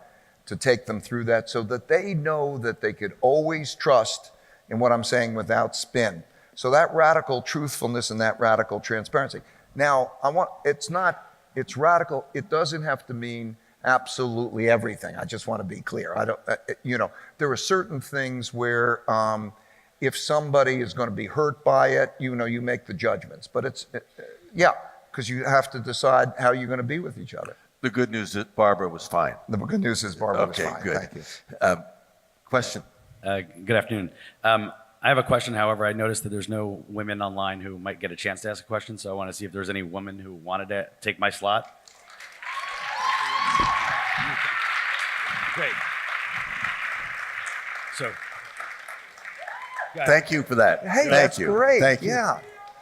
Speaker 2: to take them through that so that they know that they could always trust in what I'm saying without spin. So that radical truthfulness and that radical transparency. Now, it's radical. It doesn't have to mean absolutely everything. I just want to be clear. There are certain things where if somebody is going to be hurt by it, you make the judgments. But because you have to decide how you're going to be with each other.
Speaker 1: The good news is that Barbara was fine.
Speaker 2: The good news is Barbara was fine.
Speaker 1: Okay, good.
Speaker 2: Thank you.
Speaker 1: Question.
Speaker 8: Good afternoon. I have a question. However, I noticed that there's no women online who might get a chance to ask a question, so I want to see if there's any women who wanted to take my slot. Great. So,
Speaker 1: Thank you for that.
Speaker 2: Hey,
Speaker 1: Thank
Speaker 2: that's
Speaker 1: you.
Speaker 2: great.
Speaker 1: Thank you.
Speaker 2: Yeah.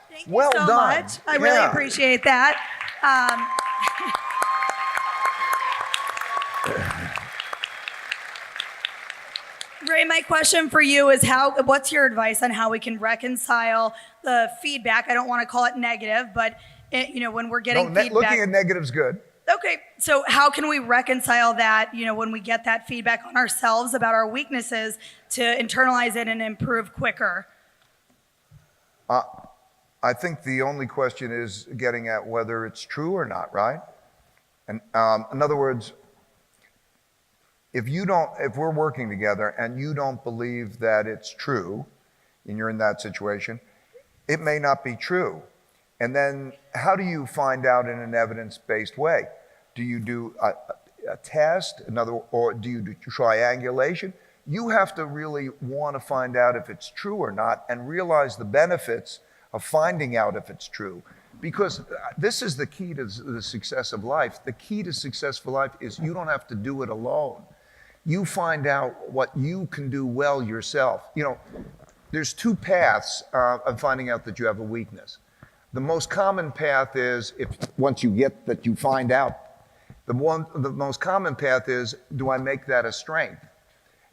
Speaker 9: Thank you
Speaker 2: Well
Speaker 9: so
Speaker 2: done.
Speaker 9: much. I really
Speaker 2: Yeah.
Speaker 9: appreciate that. Ray, my question for you is what's your advice on how we can reconcile the feedback? I don't want to call it negative, but when we're getting feedback.
Speaker 2: Looking at negative's good.
Speaker 9: Okay, so how can we reconcile that, when we get that feedback on ourselves about our weaknesses to internalize it and improve quicker?
Speaker 2: I think the only question is getting at whether it's true or not, right? And in other words, if we're working together and you don't believe that it's true, and you're in that situation, it may not be true. And then how do you find out in an evidence-based way? Do you do a test, or do you do triangulation? You have to really want to find out if it's true or not and realize the benefits of finding out if it's true. Because this is the key to the success of life. The key to successful life is you don't have to do it alone. You find out what you can do well yourself. There's two paths of finding out that you have a weakness. The most common path is once you get that you find out. The most common path is, do I make that a strength?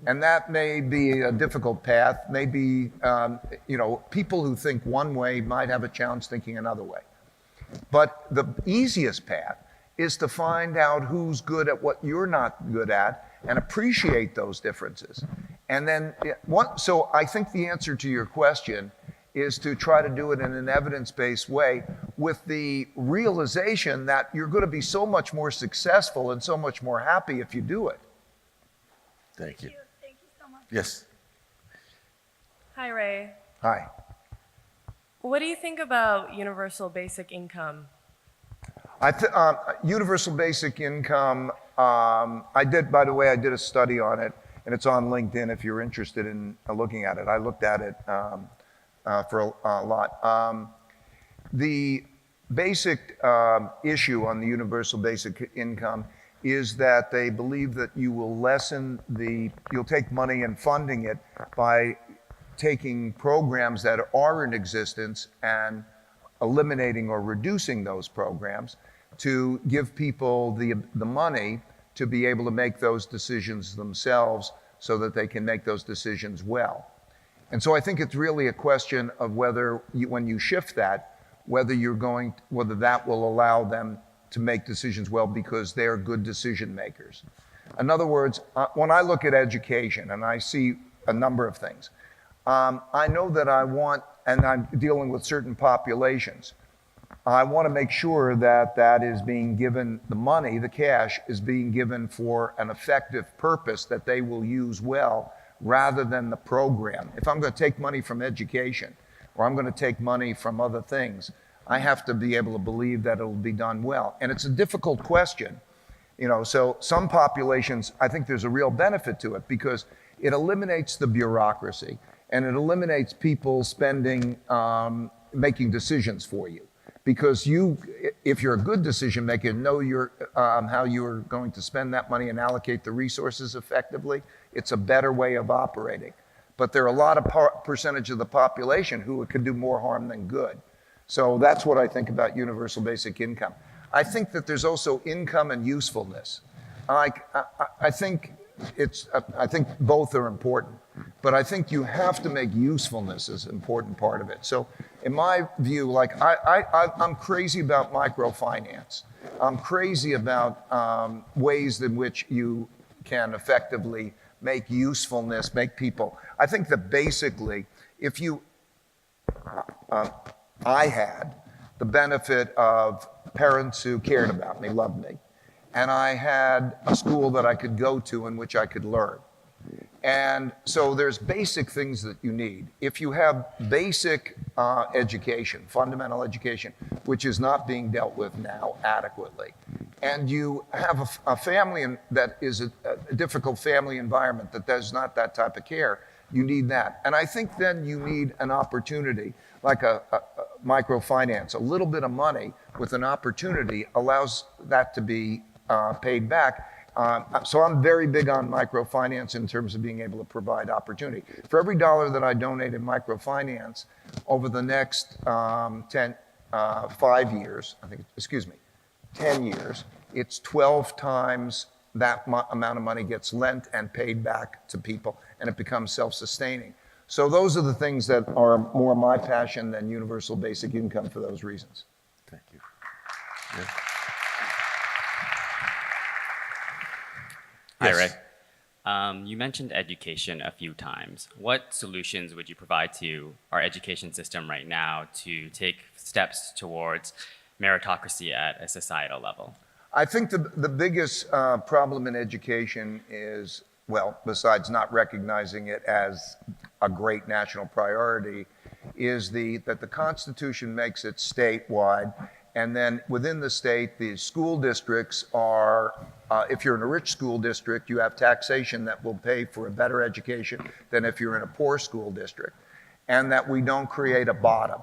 Speaker 2: And that may be a difficult path. Maybe, people who think one way might have a challenge thinking another way. But the easiest path is to find out who's good at what you're not good at and appreciate those differences. And then, so I think the answer to your question is to try to do it in an evidence-based way with the realization that you're going to be so much more successful and so much more happy if you do it.
Speaker 1: Thank you.
Speaker 9: Thank you so much.
Speaker 1: Yes.
Speaker 10: Hi, Ray.
Speaker 2: Hi.
Speaker 10: What do you think about universal basic income?
Speaker 2: Universal basic income, by the way, I did a study on it. and it's on LinkedIn if you're interested in looking at it. I looked at it for a lot. The basic issue on the universal basic income is that they believe that you will you'll take money and funding it by taking programs that are in existence and eliminating or reducing those programs to give people the money to be able to make those decisions themselves so that they can make those decisions well. And so I think it's really a question of whether when you shift that, whether that will allow them to make decisions well because they're good decision makers. In other words, when I look at education and I see a number of things, I know that and I'm dealing with certain populations, I want to make sure that that is being given, the money, the cash, is being given for an effective purpose that they will use well rather than the program. If I'm going to take money from education or I'm going to take money from other things, I have to be able to believe that it'll be done well. And it's a difficult question. So some populations, I think there's a real benefit to it because it eliminates the bureaucracy and it eliminates people making decisions for you. Because if you're a good decision maker, know how you're going to spend that money and allocate the resources effectively, it's a better way of operating. But there are a lot of percentage of the population who it could do more harm than good. So that's what I think about universal basic income. I think that there's also income and usefulness. I think both are important, but I think you have to make usefulness as an important part of it. So in my view, I'm crazy about microfinance. I'm crazy about ways in which you can effectively make usefulness, make people. I think that basically, I had the benefit of parents who cared about me, loved me. And I had a school that I could go to in which I could learn. And so there's basic things that you need. If you have basic education, fundamental education, which is not being dealt with now adequately, and you have a family that is a difficult family environment that does not that type of care, you need that. And I think then you need an opportunity, like a microfinance. A little bit of money with an opportunity allows that to be paid back. So I'm very big on microfinance in terms of being able to provide opportunity. For every dollar that I donate in microfinance over the next 10 years, it's 12 times that amount of money gets lent and paid back to people, and it becomes self-sustaining. So those are the things that are more my passion than universal basic income for those reasons.
Speaker 1: Thank you. Yeah.
Speaker 11: Hi, Ray. You mentioned education a few times. What solutions would you provide to our education system right now to take steps towards meritocracy at a societal level?
Speaker 2: I think the biggest problem in education is, well, besides not recognizing it as a great national priority, is that the Constitution makes it statewide, and then within the state, the school districts are, if you're in a rich school district, you have taxation that will pay for a better education than if you're in a poor school district, and that we don't create a bottom.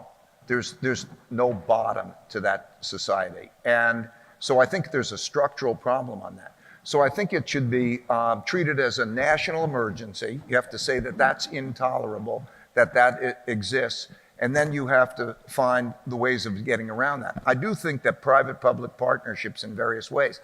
Speaker 2: There's no bottom to that society. And so I think there's a structural problem on that. So I think it should be treated as a national emergency. You have to say that that's intolerable, that exists, and then you have to find the ways of getting around that. I do think that private-public partnerships in various ways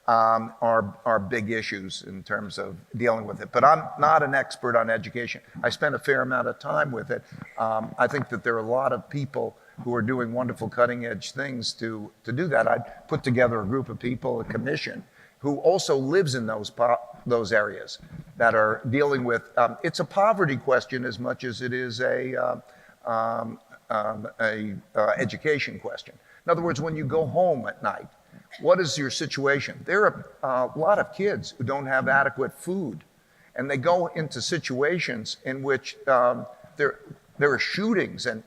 Speaker 2: are big issues in terms of dealing with it. But I'm not an expert on education. I spent a fair amount of time with it. I think that there are a lot of people who are doing wonderful cutting-edge things to do that. I'd put together a group of people, a commission, who also lives in those areas that are dealing with, it's a poverty question as much as it is a education question. In other words, when you go home at night, what is your situation? There are a lot of kids who don't have adequate food, and they go into situations in which there are shootings, and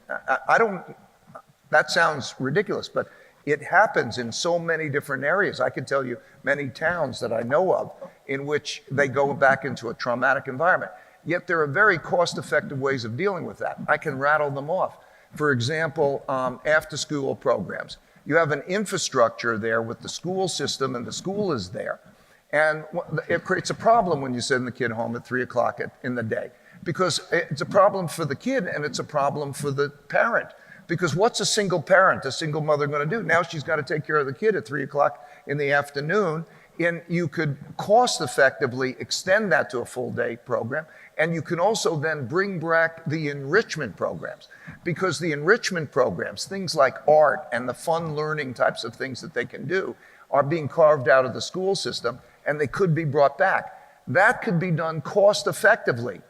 Speaker 2: that sounds ridiculous, but it happens in so many different areas. I can tell you many towns that I know of in which they go back into a traumatic environment. Yet there are very cost-effective ways of dealing with that. I can rattle them off. For example, after-school programs. You have an infrastructure there with the school system, and the school is there. And it creates a problem when you send the kid home at 3 o'clock in the day, because it's a problem for the kid and it's a problem for the parent. Because what's a single parent, a single mother going to do? Now she's got to take care of the kid at 3 o'clock in the afternoon, and you could cost effectively extend that to a full day program. And you can also then bring back the enrichment programs, because the enrichment programs, things like art and the fun learning types of things that they can do, are being carved out of the school system, and they could be brought back. That could be done cost effectively.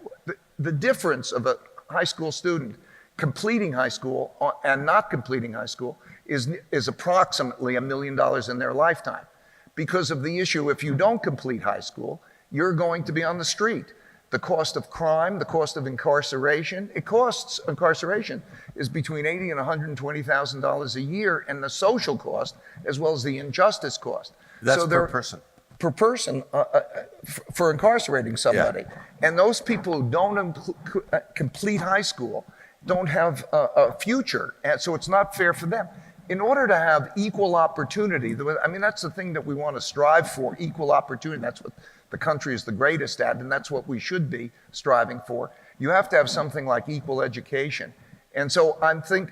Speaker 2: The difference of a high school student completing high school and not completing high school is approximately $1 million in their lifetime. Because of the issue, if you don't complete high school, you're going to be on the street. The cost of crime, the cost of incarceration, incarceration is between $80,000 and $120,000 a year, and the social cost as well as the injustice cost.
Speaker 1: That's per person.
Speaker 2: Per person for incarcerating somebody.
Speaker 1: Yeah.
Speaker 2: And those people who don't complete high school don't have a future, and so it's not fair for them. In order to have equal opportunity, I mean, that's the thing that we want to strive for, equal opportunity. That's what the country is the greatest at, and that's what we should be striving for. You have to have something like equal education. And so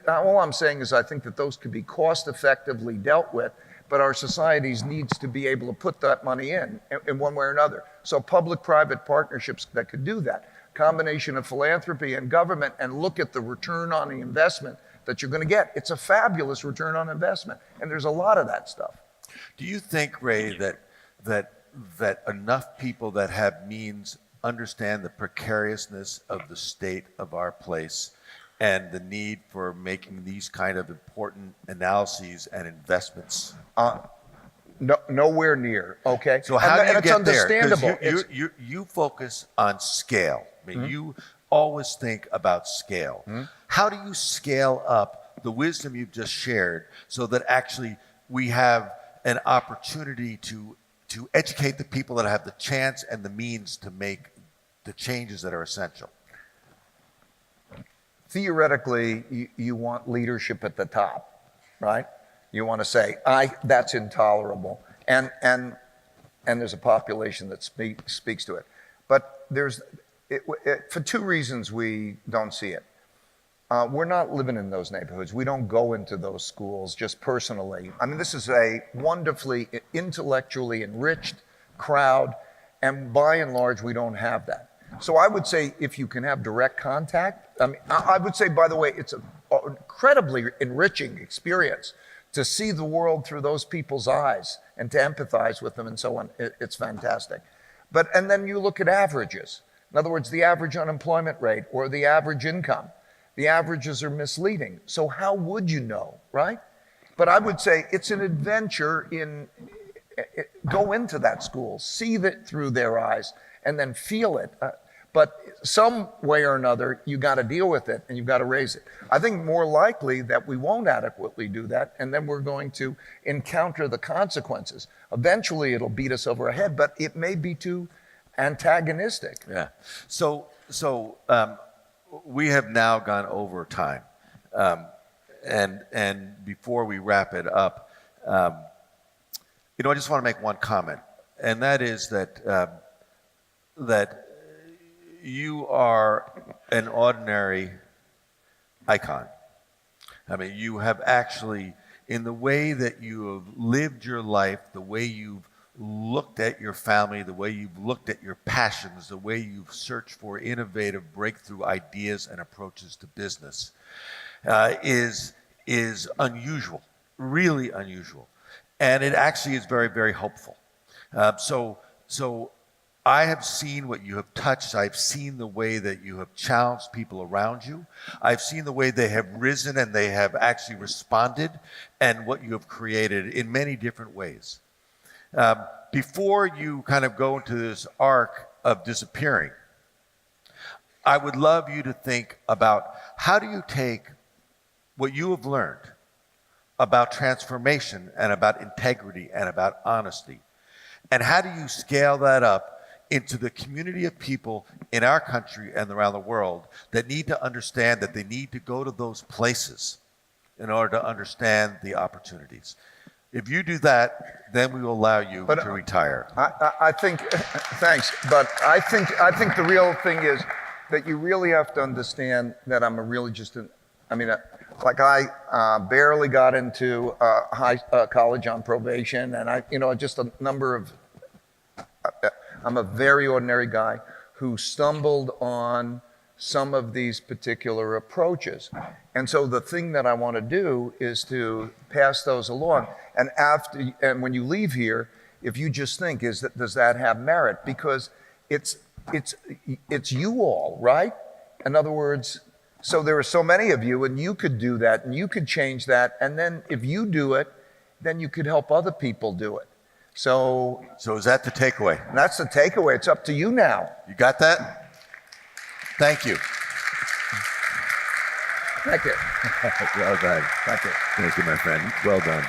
Speaker 2: all I'm saying is I think that those could be cost effectively dealt with, but our societies needs to be able to put that money in one way or another. So public-private partnerships that could do that, combination of philanthropy and government, and look at the return on the investment that you're going to get. It's a fabulous return on investment, and there's a lot of that stuff.
Speaker 1: Do you think, Ray, that enough people that have means understand the precariousness of the state of our place and the need for making these kind of important analyses and investments?
Speaker 2: Nowhere near. Okay.
Speaker 1: So how do you
Speaker 2: it's
Speaker 1: get there?
Speaker 2: understandable.
Speaker 1: You focus on scale. I mean, you always think about scale. How do you scale up the wisdom you've just shared so that actually we have an opportunity to educate the people that have the chance and the means to make the changes that are essential?
Speaker 2: Theoretically, you want leadership at the top, right? You want to say, that's intolerable. And there's a population that speaks to it. But for two reasons we don't see it. We're not living in those neighborhoods. We don't go into those schools just personally. I mean, this is a wonderfully intellectually enriched crowd, and by and large, we don't have that. So I would say if you can have direct contact, I would say, by the way, it's an incredibly enriching experience to see the world through those people's eyes and to empathize with them and so on. It's fantastic. And then you look at averages. In other words, the average unemployment rate or the average income. The averages are misleading. So how would you know, right? But I would say it's an adventure go into that school, see it through their eyes, and then feel it. But some way or another, you got to deal with it and you've got to raise it. I think more likely that we won't adequately do that, and then we're going to encounter the consequences. Eventually, it'll beat us over our head, but it may be too antagonistic.
Speaker 1: Yeah. So we have now gone over time, and before we wrap it up, I just want to make one comment, and that is that you are an ordinary icon. I mean, you have actually, in the way that you have lived your life, the way you've looked at your family, the way you've looked at your passions, the way you've searched for innovative breakthrough ideas and approaches to business is unusual, really unusual. And it actually is very, very hopeful. So I have seen what you have touched. I've seen the way that you have challenged people around you. I've seen the way they have risen and they have actually responded, and what you have created in many different ways. Before you kind of go into this arc of disappearing, I would love you to think about how do you take what you have learned about transformation and about integrity and about honesty And how do you scale that up into the community of people in our country and around the world that need to understand that they need to go to those places in order to understand the opportunities? If you do that, then we will allow you to retire.
Speaker 2: I think, thanks, but I think the real thing is that you really have to understand that I'm I barely got into college on probation, and just a number of, I'm a very ordinary guy who stumbled on some of these particular approaches. And so the thing that I want to do is to pass those along. And when you leave here, if you just think, does that have merit? Because it's you all, right? In other words, so there are so many of you, and you could do that, and you could change that, and then if you do it, then you could help other people do it. So
Speaker 1: is that the takeaway?
Speaker 2: That's the takeaway. It's up to you now.
Speaker 1: You got that? Thank you.
Speaker 2: Thank you.
Speaker 1: Well done.
Speaker 2: Thank you.
Speaker 1: Thank you, my friend. Well done.